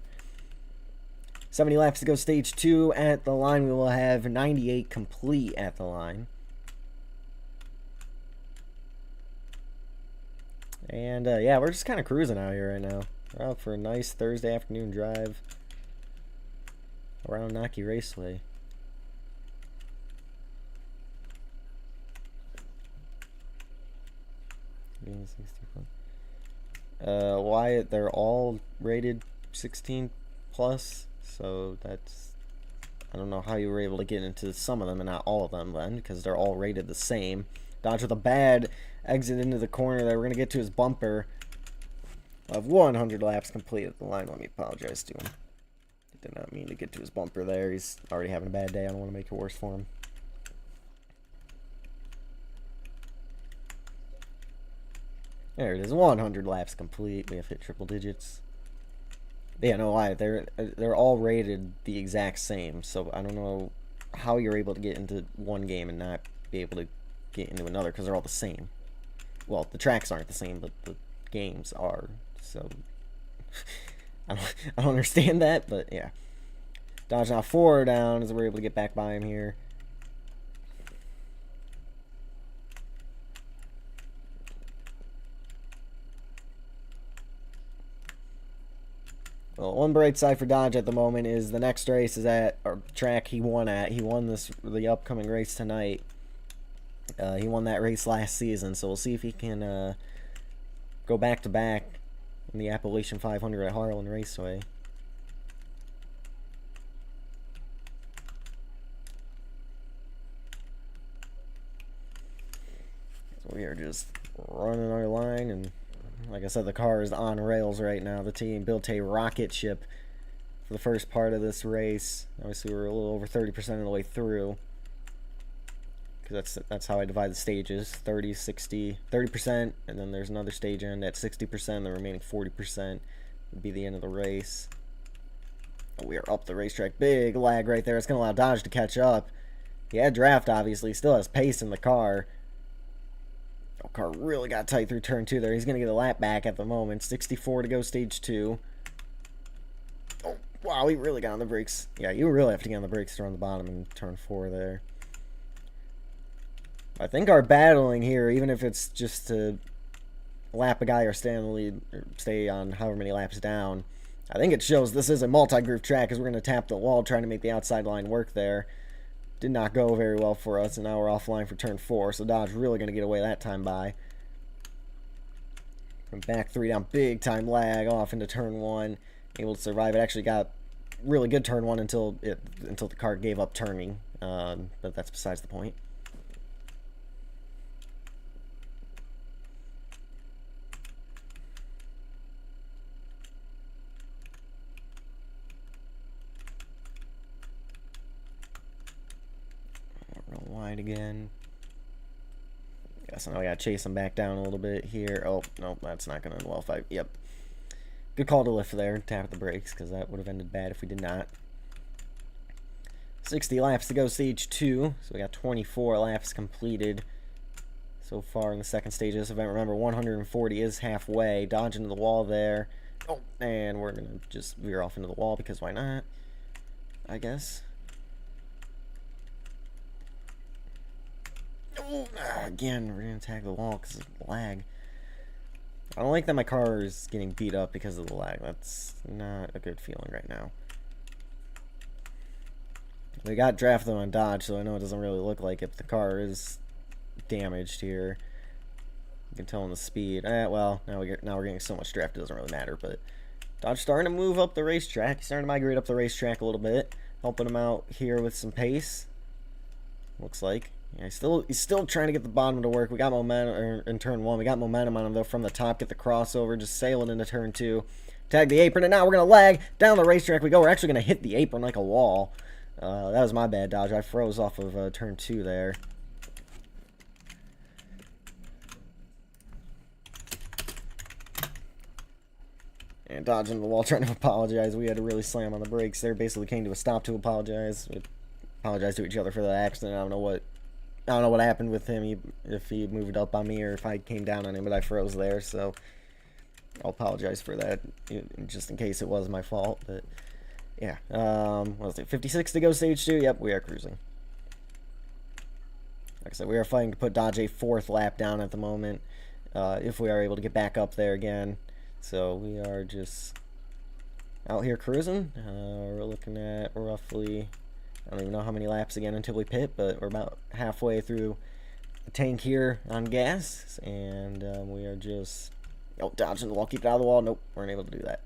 70 laps to go stage 2 at the line. We will have 98 complete at the line. And yeah, we're just kind of cruising out here right now. We're out for a nice Thursday afternoon drive around Gnocchi Raceway. Why they're all rated 16 plus, so that's, I don't know how you were able to get into some of them and not all of them then, because they're all rated the same. Dodge with a bad exit into the corner there. We're going to get to his bumper of 100 laps complete at the line. Let me apologize to him. I did not mean to get to his bumper there. He's already having a bad day. I don't want to make it worse for him. There it is, 100 laps complete. We have hit triple digits. Yeah, no lie, they're all rated the exact same, so I don't know how you're able to get into one game and not be able to get into another, because they're all the same. Well, the tracks aren't the same, but the games are, so I don't understand that, but yeah. Dodge now 4 down as we're able to get back by him here. Well, one bright side for Dodge at the moment is the next race is at a track he won at. He won the upcoming race tonight. He won that race last season, so we'll see if he can go back-to-back in the Appalachian 500 at Harlan Raceway. So we are just running our line, and like I said, the car is on rails right now. The team built a rocket ship for the first part of this race. Obviously, we're a little over 30% of the way through, because that's how I divide the stages: 30, 60, 30%, and then there's another stage end at 60%. The remaining 40% would be the end of the race. We are up the racetrack. Big lag right there. It's going to allow Dodge to catch up. He had draft, obviously. Still has pace in the car. The car really got tight through turn 2 there. He's going to get a lap back at the moment. 64 to go stage 2. Oh, wow, he really got on the brakes. Yeah, you really have to get on the brakes to run the bottom in turn 4 there. I think our battling here, even if it's just to lap a guy or stay on the lead, or stay on however many laps down, I think it shows this is a multi-groove track, because we're going to tap the wall trying to make the outside line work there. Did not go very well for us, and now we're offline for turn 4, so Dodge really going to get away that time by. From back 3 down, big time lag off into turn 1, able to survive. It actually got really good turn 1 until the car gave up turning, but that's besides the point. again. Yeah, so now we gotta chase him back down a little bit here. Oh, no, that's not gonna end well if I... Yep. Good call to lift there, tap the brakes, because that would have ended bad if we did not. 60 laps to go, stage 2. So we got 24 laps completed so far in the second stage of this event. Remember, 140 is halfway. Dodge into the wall there. Oh, and we're going to just veer off into the wall, because why not, I guess. Oh, again, we're going to tag the wall because of the lag. I don't like that my car is getting beat up because of the lag. That's not a good feeling right now. We got drafted on Dodge, so I know it doesn't really look like it. The car is damaged here. You can tell on the speed. Well, now we're getting so much draft, it doesn't really matter. But Dodge starting to move up the racetrack. He's starting to migrate up the racetrack a little bit, helping him out here with some pace. Looks like. Yeah, he's still trying to get the bottom to work. We got momentum in turn 1. We got momentum on him though from the top. Get the crossover, just sailing into turn 2. Tag the apron, and now we're gonna lag down the racetrack. We go. We're actually gonna hit the apron like a wall. That was my bad, Dodge. I froze off of turn 2 there. And Dodge into the wall trying to apologize. We had to really slam on the brakes there. Basically came to a stop to apologize. We apologized to each other for the accident. I don't know what happened with him. If he moved up on me or if I came down on him, but I froze there. So I'll apologize for that, just in case it was my fault. But yeah, what was it? 56 to go, stage 2. Yep, we are cruising. Like I said, we are fighting to put Dodge a 4th lap down at the moment, if we are able to get back up there again. So we are just out here cruising. We're looking at roughly, I don't even know how many laps again until we pit, but we're about halfway through the tank here on gas, and we are just dodging the wall. Keep it out of the wall. Nope, weren't able to do that.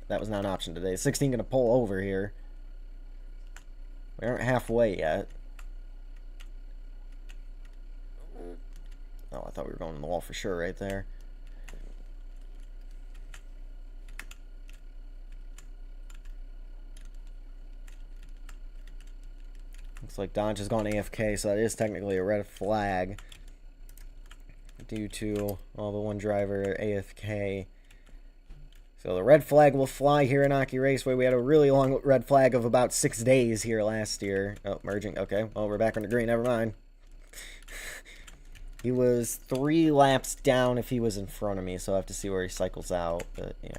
That was not an option today. 16 gonna pull over here. We aren't halfway yet. Oh, I thought we were going in the wall for sure right there. Looks like Dodge has gone AFK, so that is technically a red flag due to all the one driver AFK. So the red flag will fly here in Gnocchi Raceway. We had a really long red flag of about 6 days here last year. Oh, merging. Okay, well, we're back on the green. Never mind. He was 3 laps down if he was in front of me, so I have to see where he cycles out. But yeah.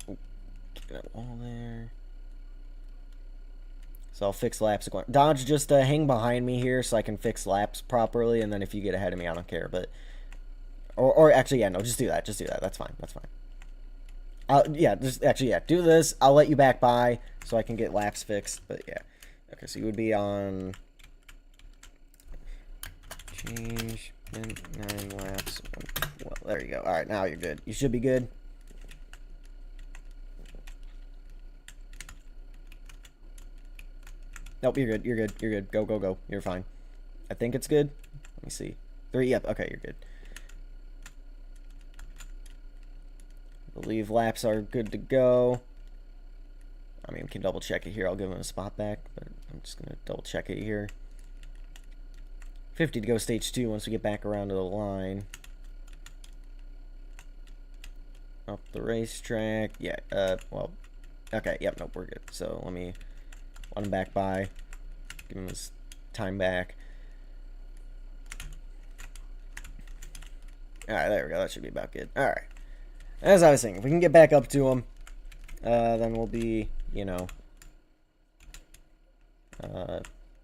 Get that wall there. So I'll fix laps. Dodge, just hang behind me here so I can fix laps properly, and then if you get ahead of me, I don't care. But or actually, yeah, no, just do that. Just do that. That's fine. That's fine. Yeah, just actually, yeah, do this. I'll let you back by so I can get laps fixed. But yeah, okay. So you would be on change 9 laps. Well, there you go. All right, now you're good. You should be good. Nope, you're good. You're good. You're good. Go, go, go. You're fine. I think it's good. Let me see. 3. Yep. Okay, you're good. I believe laps are good to go. I mean, we can double check it here. I'll give him a spot back, but I'm just going to double check it here. 50 to go, stage 2 once we get back around to the line. Up the racetrack. Yeah, well, okay, yep, nope, we're good. So let me let him back by. Give him his time back. Alright, there we go. That should be about good. Alright. As I was saying, if we can get back up to him, then we'll be, you know,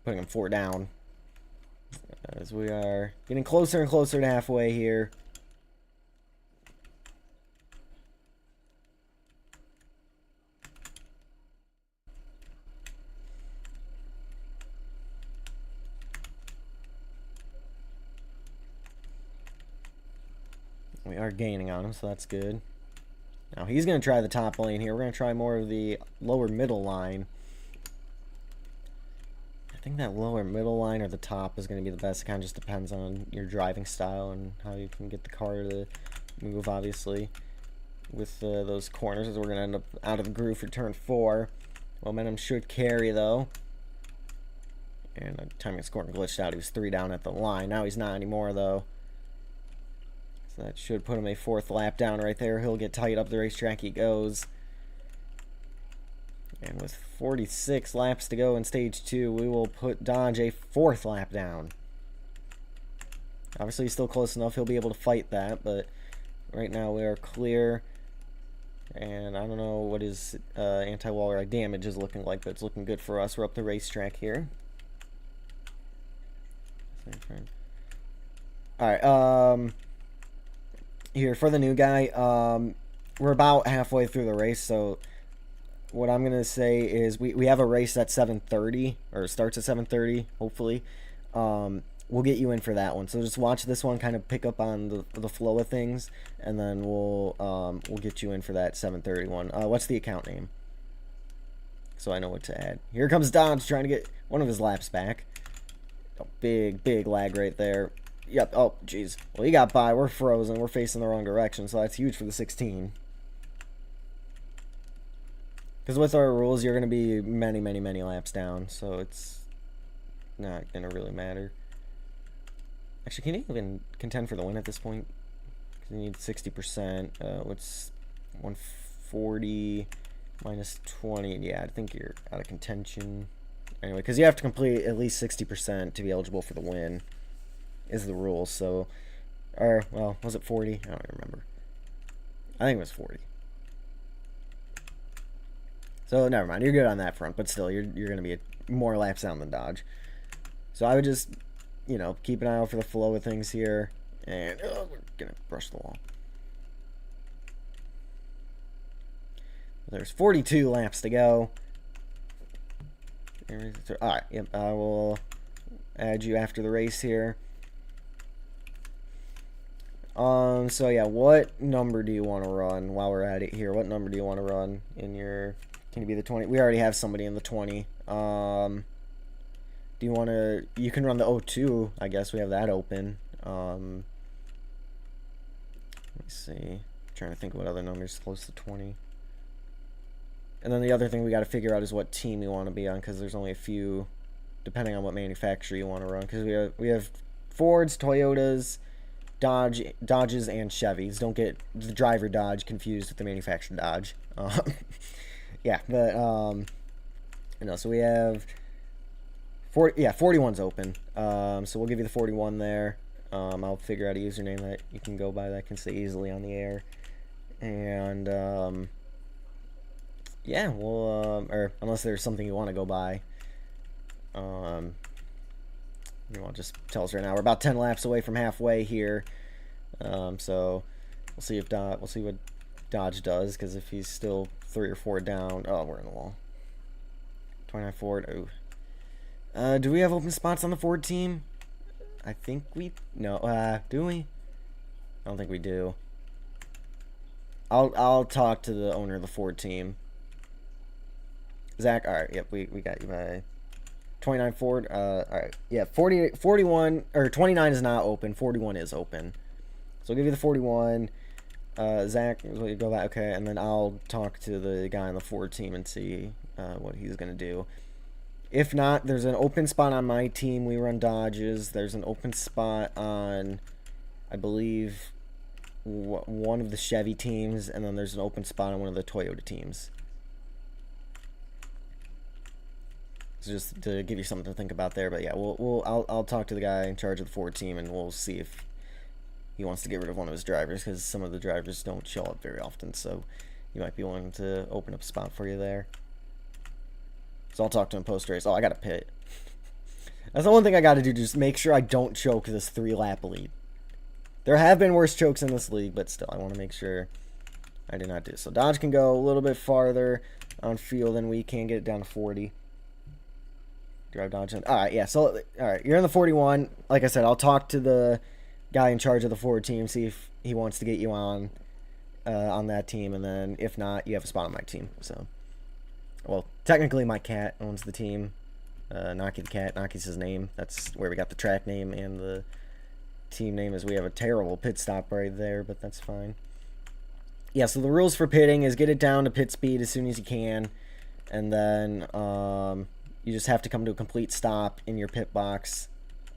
putting him 4 down. As we are getting closer and closer to halfway here. We are gaining on him, so that's good. Now he's going to try the top lane here. We're going to try more of the lower middle line. I think that lower middle line or the top is going to be the best. It kind of just depends on your driving style and how you can get the car to move, obviously, with those corners. As we're going to end up out of the groove for turn 4. Momentum should carry, though. And the timing scoring glitched out. He was 3 down at the line. Now he's not anymore, though. So that should put him a 4th lap down right there. He'll get tight up the racetrack. He goes. And with 46 laps to go in stage 2, we will put Dodge a 4th lap down. Obviously, he's still close enough. He'll be able to fight that, but right now we are clear. And I don't know what his anti-wall ride damage is looking like, but it's looking good for us. We're up the racetrack here. Alright, here for the new guy, we're about halfway through the race, so what I'm going to say is we have a race at 7:30, or starts at 7:30, hopefully. We'll get you in for that one, so just watch this one, kind of pick up on the flow of things, and then we'll get you in for that 7:30 one. What's the account name? So I know what to add. Here comes Dodge trying to get one of his laps back. Oh, big lag right there. Yep. Oh, jeez. Well, he got by. We're frozen. We're facing the wrong direction, so that's huge for the 16. Because with our rules, you're going to be many laps down, so it's not going to really matter. Actually, can you even contend for the win at this point? Because you need 60%. What's 140 minus 20? Yeah, I think you're out of contention. Anyway, because you have to complete at least 60% to be eligible for the win, is the rule. So, or, well, was it 40? I don't remember. I think it was 40. So, never mind. You're good on that front, but still, you're going to be more laps down than Dodge. So, I would just, you know, keep an eye out for the flow of things here. And, we're going to brush the wall. There's 42 laps to go. Alright, yep, I will add you after the race here. So yeah, what number do you want to run while we're at it here? What number do you want to run in your... Can you be the 20? We already have somebody in the 20. Do you want to... You can run the 02, I guess. We have that open. Let me see. I'm trying to think what other numbers close to 20. And then the other thing we got to figure out is what team you want to be on, because there's only a few, depending on what manufacturer you want to run. Because we have Fords, Toyotas, Dodges, and Chevys. Don't get the driver Dodge confused with the manufacturer Dodge. Yeah, but you know, so we have 41's open. So we'll give you the 41 there. I'll figure out a username that you can go by that can stay easily on the air, and yeah, we'll, or unless there's something you want to go by, you want to just tell us right now. We're about 10 laps away from halfway here, so we'll see if we'll see what Dodge does, because if he's still 3 or 4 down, oh, we're in the wall. 29 Ford. Oh, do we have open spots on the Ford team? I think we do we? I don't think we do. I'll talk to the owner of the Ford team. Zach, alright, yep, we got you by 29 Ford. Alright, yeah, 41, or 29 is not open, 41 is open. So I'll give you the 41. Zach, will you go back? Okay, and then I'll talk to the guy on the Ford team and see what he's going to do. If not, there's an open spot on my team. We run Dodges. There's an open spot on, I believe, one of the Chevy teams, and then there's an open spot on one of the Toyota teams. Just to give you something to think about there, but yeah, I'll talk to the guy in charge of the Ford team, and we'll see if he wants to get rid of one of his drivers, because some of the drivers don't show up very often, so you might be willing to open up a spot for you there. So I'll talk to him post-race. Oh, I got to pit. That's the one thing I got to do, just make sure I don't choke this 3-lap lead. There have been worse chokes in this league, but still, I want to make sure I did not do. So Dodge can go a little bit farther on field, and we can get it down to 40. Drive Dodge. Alright, yeah, so, alright, you're in the 41. Like I said, I'll talk to the guy in charge of the Ford team, see if he wants to get you on that team, and then if not, you have a spot on my team. So, well, technically my cat owns the team. Gnocchi the Cat. Gnocchi's his name. That's where we got the track name, and the team name is, we have a terrible pit stop right there, but that's fine. Yeah, so the rules for pitting is get it down to pit speed as soon as you can, and then You just have to come to a complete stop in your pit box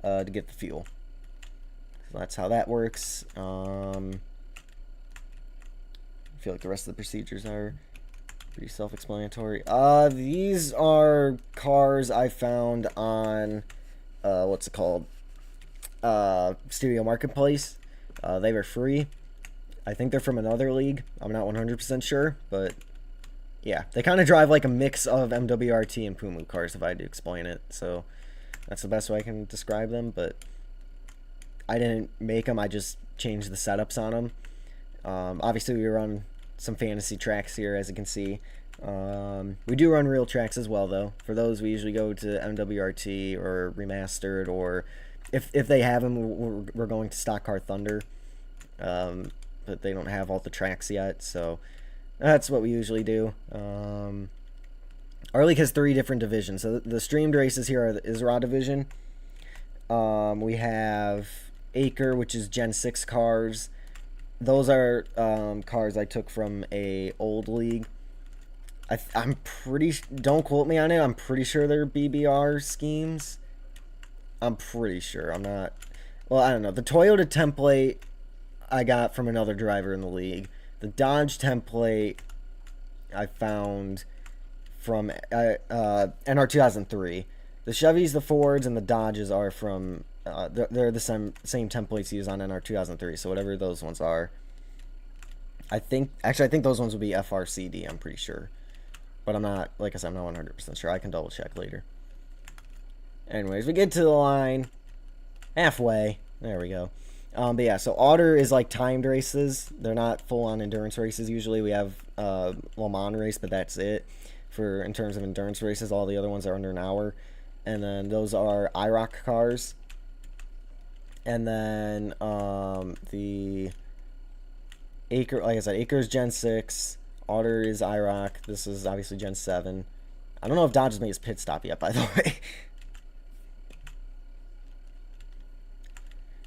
to get the fuel. So that's how that works. I feel like the rest of the procedures are pretty self-explanatory. These are cars I found on, what's it called? Studio Marketplace. They were free. I think they're from another league. I'm not 100% sure, but yeah, they kind of drive like a mix of MWRT and Pumu cars, if I had to explain it. So that's the best way I can describe them, but I didn't make them. I just changed the setups on them. Obviously, we run some fantasy tracks here, as you can see. We do run real tracks as well, though. For those, we usually go to MWRT or Remastered, or if they have them, we're going to Stock Car Thunder. But they don't have all the tracks yet, so that's what we usually do. Our league has 3 different divisions. So the streamed races here are the Isra division. We have Acre, which is Gen 6 cars. Those are cars I took from a old league. I'm pretty... Don't quote me on it. I'm pretty sure they're BBR schemes. I'm pretty sure. I'm not... Well, I don't know. The Toyota template I got from another driver in the league. The Dodge template I found from NR 2003. The Chevys, the Fords, and the Dodges are from... they're the same templates used on NR 2003, so whatever those ones are. I think those ones would be FRCD, I'm pretty sure. But I'm not, like I said, I'm not 100% sure. I can double check later. Anyways, we get to the line. Halfway. There we go. But yeah, so Otter is like timed races. They're not full-on endurance races. Usually we have Le Mans race, but that's it. In terms of endurance races, all the other ones are under an hour. And then those are IROC cars. And then the Acre, like I said, Acre is Gen 6. Otter is IROC. This is obviously Gen 7. I don't know if Dodge has made his pit stop yet, by the way.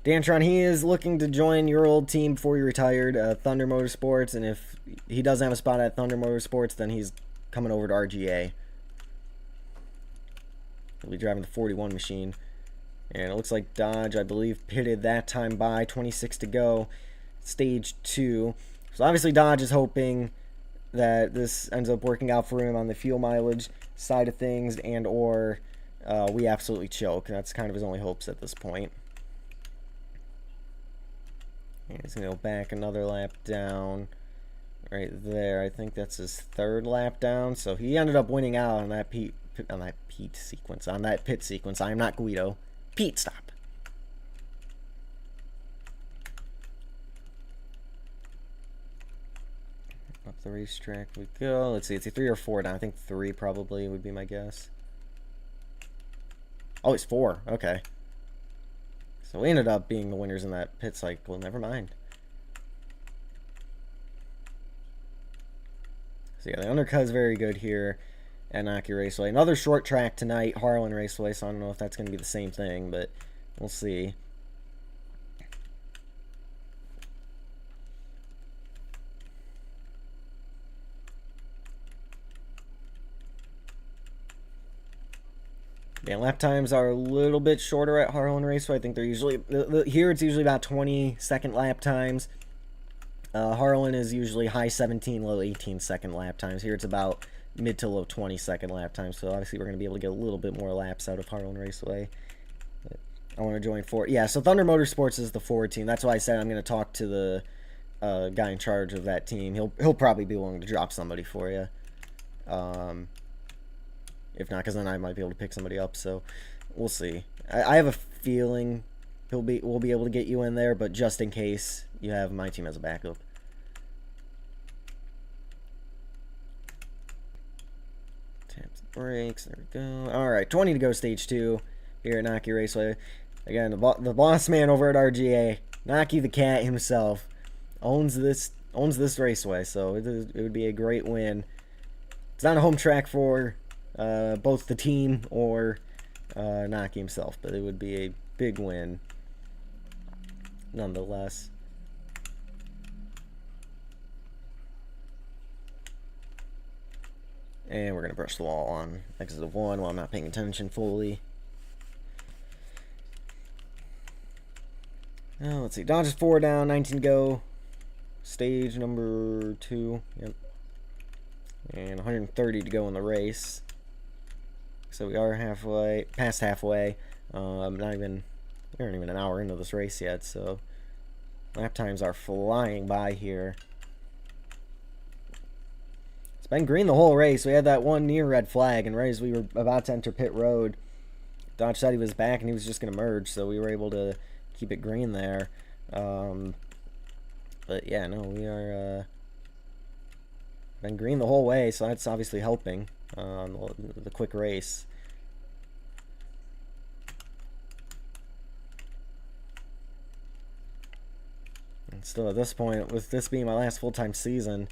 Dantron, he is looking to join your old team before he retired, Thunder Motorsports, and if he doesn't have a spot at Thunder Motorsports, then he's coming over to RGA. He'll be driving the 41 machine. And it looks like Dodge, I believe, pitted that time by. 26 to go. Stage 2. So obviously Dodge is hoping that this ends up working out for him on the fuel mileage side of things, and or we absolutely choke. That's kind of his only hopes at this point. And he's going to go back another lap down right there. I think that's his 3rd lap down. So he ended up winning out on that pit sequence. I am not Guido. Pete, stop. Up the racetrack we go. Let's see, it's a 3 or 4 down. I think 3 probably would be my guess. Oh, it's 4. Okay. So we ended up being the winners in that pit cycle. Never mind. So yeah, the undercut is very good here at Gnocchi Raceway. Another short track tonight, Harlan Raceway, so I don't know if that's going to be the same thing, but we'll see. Yeah, lap times are a little bit shorter at Harlan Raceway. I think they're usually... Here it's usually about 20-second lap times. Harlan is usually high 17, low 18-second lap times. Here it's about mid to low 20-second lap times. So obviously we're going to be able to get a little bit more laps out of Harlan Raceway. But I want to join Ford. Yeah, so Thunder Motorsports is the Ford team. That's why I said I'm going to talk to the guy in charge of that team. He'll probably be willing to drop somebody for you. If not, because then I might be able to pick somebody up. So we'll see. I have a feeling we'll be able to get you in there, but just in case, you have my team as a backup. Tap the brakes. There we go. All right, 20 to go, stage 2 here at Gnocchi Raceway. Again, the boss man over at RGA, Gnocchi the Cat himself, owns this raceway. So it would be a great win. It's not a home track for both the team or Gnocchi himself, but it would be a big win nonetheless. And we're going to brush the wall on exit of 1 while I'm not paying attention fully. Now, let's see. Dodges 4 down, 19 to go. Stage number 2. Yep. And 130 to go in the race. So we are halfway, past halfway. We aren't even an hour into this race yet, so lap times are flying by here. It's been green the whole race. We had that one near red flag, and right as we were about to enter pit road, Dodge said he was back and he was just going to merge, so we were able to keep it green there. But yeah, no, we are been green the whole way, so that's obviously helping the quick race. And still, at this point, with this being my last full-time season,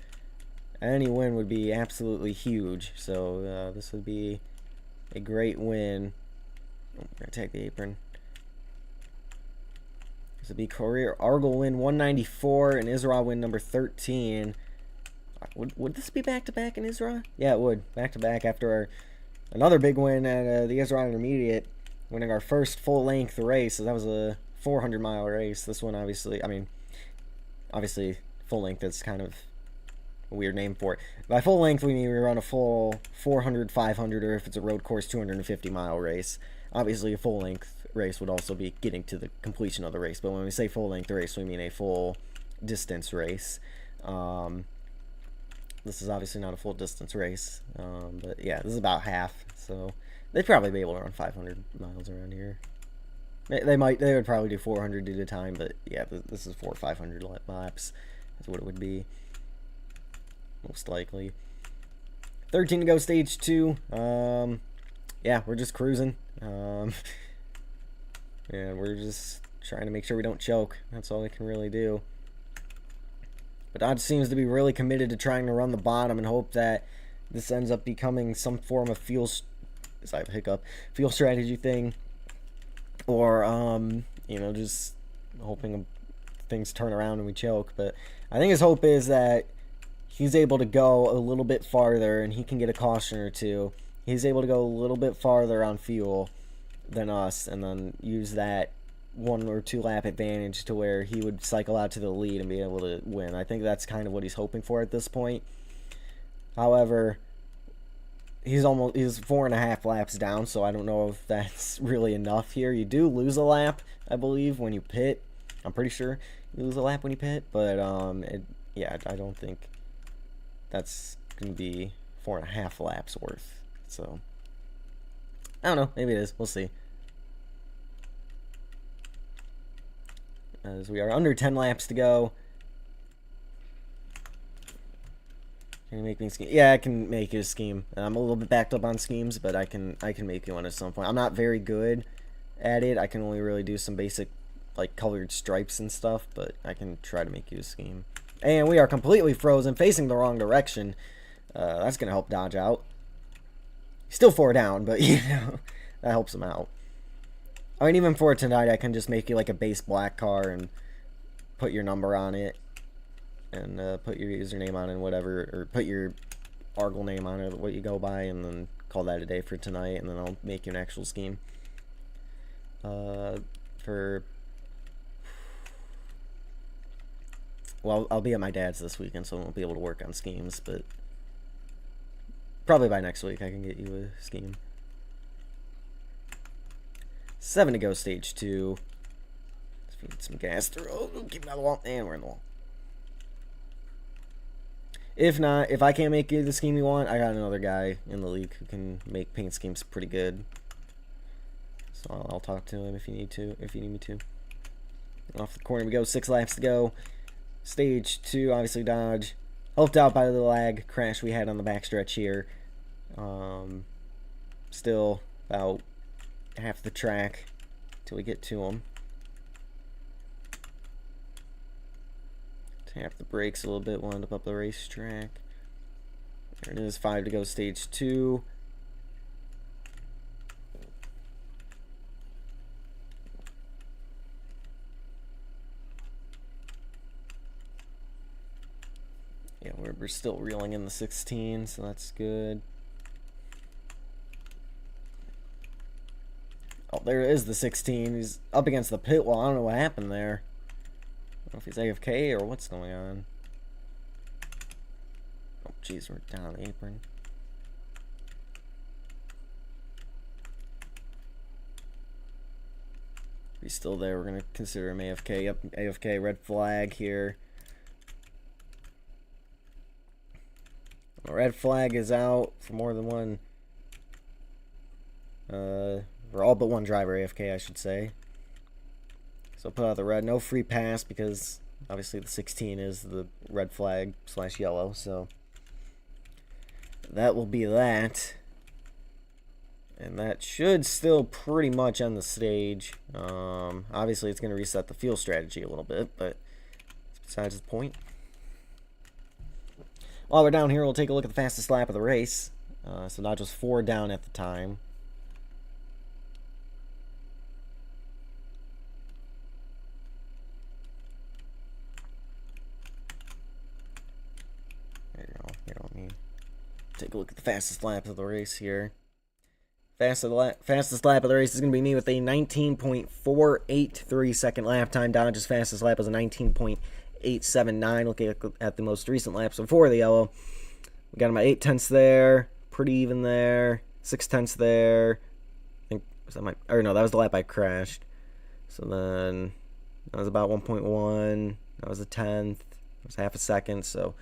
any win would be absolutely huge. So this would be a great win. I'm gonna take the apron. This would be career Argyle win 194 and Isra win number 13. Would this be back-to-back in Isra? Yeah, it would. Back-to-back after another big win at the Isra Intermediate, winning our first full-length race. So that was a 400-mile race. This one, obviously, obviously, full-length is kind of a weird name for it. By full-length, we mean we run a full 400, 500, or if it's a road course, 250-mile race. Obviously, a full-length race would also be getting to the completion of the race. But when we say full-length race, we mean a full-distance race. This is obviously not a full distance race, but yeah, this is about half, so they'd probably be able to run 500 miles around here. They would probably do 400 due to time, but yeah, this is 400 or 500 laps is what it would be, most likely. 13 to go, stage 2. Yeah, we're just cruising. And we're just trying to make sure we don't choke. That's all we can really do. But Dodge seems to be really committed to trying to run the bottom and hope that this ends up becoming some form of fuel strategy thing. Or, you know, just hoping things turn around and we choke. But I think his hope is that he's able to go a little bit farther and he can get a caution or two. He's able to go a little bit farther on fuel than us and then use that 1 or 2 lap advantage to where he would cycle out to the lead and be able to win. I think that's kind of what he's hoping for at this point. However, he's 4.5 laps down, so I don't know if that's really enough here. You do lose a lap, I believe, when you pit. I'm pretty sure you lose a lap when you pit, but yeah, I don't think that's gonna be 4.5 laps worth. So I don't know, maybe it is. We'll see. As we are under 10 laps to go. Can you make me a scheme? Yeah, I can make you a scheme. I'm a little bit backed up on schemes, but I can make you one at some point. I'm not very good at it. I can only really do some basic, like, colored stripes and stuff, but I can try to make you a scheme. And we are completely frozen, facing the wrong direction. That's going to help Dodge out. Still 4 down, but, you know, that helps him out. I mean, even for tonight, I can just make you like a base black car and put your number on it and put your username on it and whatever, or put your Argyle name on it, what you go by, and then call that a day for tonight, and then I'll make you an actual scheme. Well, I'll be at my dad's this weekend, so I won't be able to work on schemes, but probably by next week I can get you a scheme. 7 to go, stage 2. Let's feed some gas through. Oh, keep it out of the wall. And we're in the wall. If not, if I can't make you the scheme you want, I got another guy in the league who can make paint schemes pretty good. So I'll talk to him if you need me to. Off the corner we go. 6 laps to go. Stage 2, obviously Dodge. Helped out by the lag crash we had on the backstretch here. Still about half the track till we get to him. Tap the brakes a little bit, wind up the racetrack. There it is, 5 to go, stage 2. Yeah, we're still reeling in the 16, so that's good. there is the 16. He's up against the pit wall. I don't know what happened there. I don't know if he's AFK or what's going on. Oh, jeez, we're down the apron. If he's still there, we're going to consider him AFK. Yep, AFK, red flag here. Red flag is out for more than one. For all but one driver AFK, I should say. So put out the red. No free pass because obviously the 16 is the red flag / yellow. So that will be that. And that should still pretty much end the stage. Obviously, it's going to reset the fuel strategy a little bit, but besides the point. While we're down here, we'll take a look at the fastest lap of the race. So not just 4 down at the time. There you go. Here, let me take a look at the fastest lap of the race here. Fastest lap of the race is going to be me with a 19.483 second lap time. Dodge's fastest lap was a 19.879. Looking at the most recent laps before the yellow. We got him at 8 tenths there. Pretty even there. 6 tenths there. I think, was that my, or no, that was the lap I crashed. So then, that was about 1.1. That was a tenth. That was half a second. So,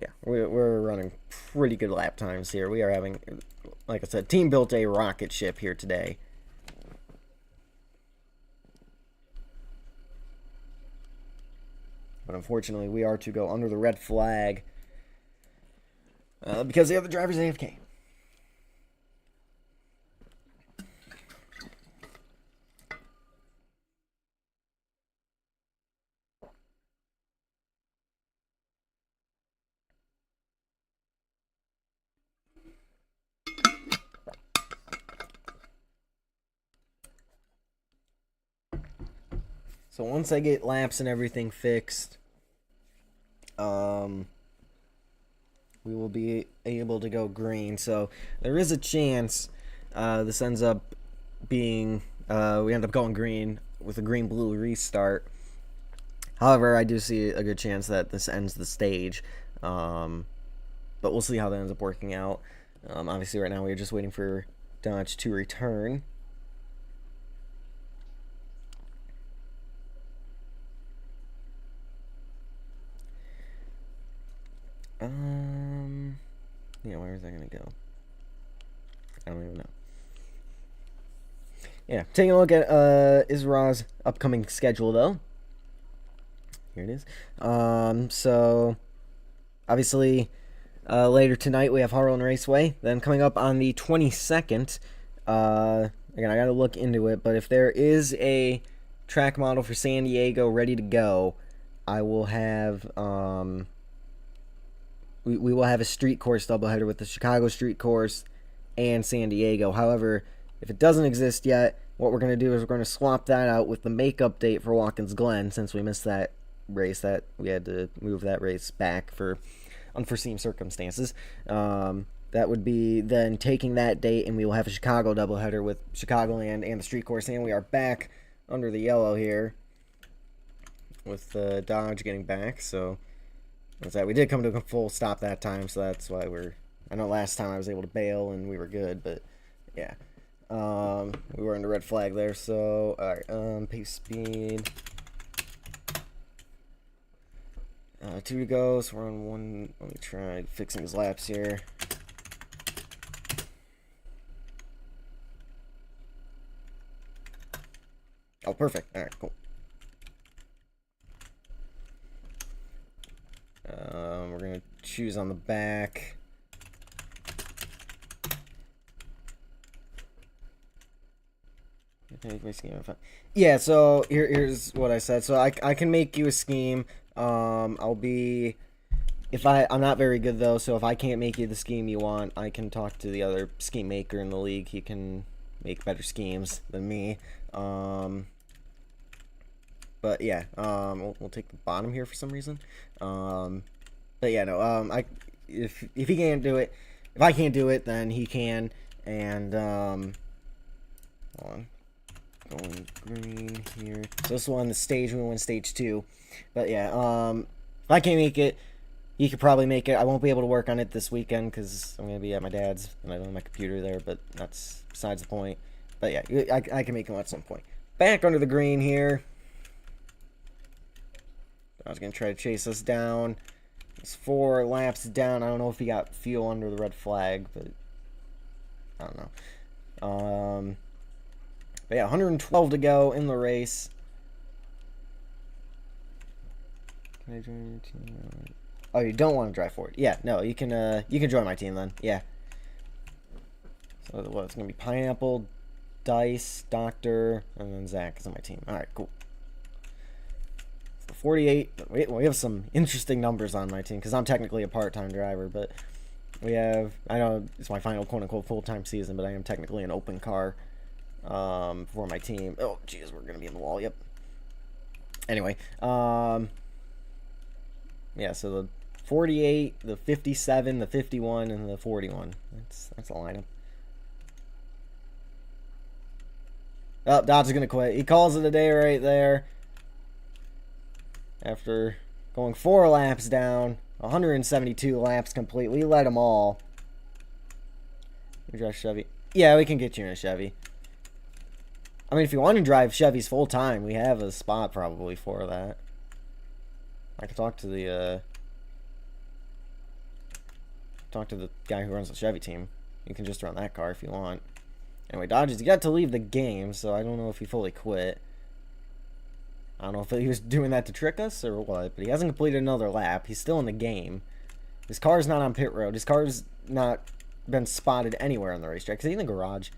yeah, we're running pretty good lap times here. We are having, like I said, team built a rocket ship here today. But unfortunately, we are to go under the red flag because the other driver's AFK. So once I get laps and everything fixed, we will be able to go green. So there is a chance this ends up being, we end up going green with a green-blue restart. However, I do see a good chance that this ends the stage. But we'll see how that ends up working out. Obviously, right now we're just waiting for Dodge to return. Yeah, where is that gonna go? I don't even know. Yeah, taking a look at Isra's upcoming schedule though. Here it is. So obviously later tonight we have Harlan Raceway. Then coming up on the 22nd, again I gotta look into it, but if there is a track model for San Diego ready to go, I will have we will have a street course doubleheader with the Chicago street course and San Diego. However, if it doesn't exist yet, what we're going to do is we're going to swap that out with the makeup date for Watkins Glen, since we missed that race. That we had to move that race back for unforeseen circumstances. That would be then taking that date, and we will have a Chicago doubleheader with Chicagoland and the street course, and we are back under the yellow here with Dodge getting back. So that's that. We did come to a full stop that time, so that's why we're. I know last time I was able to bail and we were good, but yeah, we were under red flag there. So all right, pace speed. 2 to go. So we're on 1. Let me try fixing his laps here. Oh, perfect. All right, cool. We're gonna choose on the back. Yeah, so here's what I said. So I can make you a scheme. I'll be, I'm not very good though, so if I can't make you the scheme you want, I can talk to the other scheme maker in the league. He can make better schemes than me. But yeah, we'll take the bottom here for some reason. But yeah, no, if he can't do it, if I can't do it, then he can. And hold on. Going green here. So this one, the stage, we win stage 2. But yeah, if I can't make it, you could probably make it. I won't be able to work on it this weekend because I'm going to be at my dad's and I don't have my computer there, but that's besides the point. But yeah, I can make it at some point. Back under the green here. I was going to try to chase us down. It's 4 laps down. I don't know if he got fuel under the red flag, but I don't know. But yeah, 112 to go in the race. Can I join your team? Oh, you don't want to drive forward? Yeah, no, you can join my team then. Yeah. So what? It's gonna be Pineapple, Dice, Doctor, and then Zach is on my team. All right, cool. So 48. We have some interesting numbers on my team because I'm technically a part-time driver, but we have. I know it's my final quote-unquote full-time season, but I am technically an open car. For my team. Oh, jeez, we're gonna be in the wall. Yep. Anyway, yeah. So the 48, the 57, the 51, and the 41. That's a lineup. Oh, Dodge is gonna quit. He calls it a day right there. After going 4 laps down, 172 laps complete. We led them all. We drive Chevy. Yeah, we can get you in a Chevy. I mean, if you want to drive Chevys full time, we have a spot probably for that. I could talk to the guy who runs the Chevy team. You can just run that car if you want. Anyway, Dodges, you got to leave the game, so I don't know if he fully quit. I don't know if he was doing that to trick us or what, but he hasn't completed another lap. He's still in the game. His car's not on pit road. His car's not been spotted anywhere on the racetrack. Is he in the garage?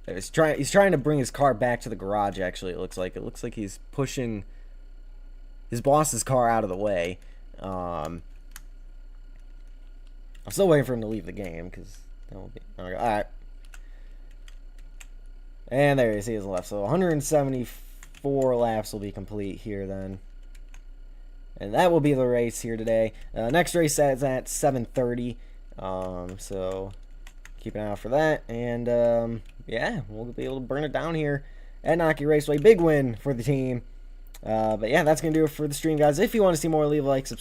He's trying to bring his car back to the garage, actually, it looks like. It looks like he's pushing his boss's car out of the way. I'm still waiting for him to leave the game, because that will be... Alright. And there he is, he has left. So 174 laps will be complete here, then. And that will be the race here today. Next race is at 7:30. So... keep an eye out for that, and yeah, we'll be able to burn it down here at Gnocchi Raceway. Big win for the team. But yeah, that's gonna do it for the stream, guys. If you want to see more, leave a like, subscribe.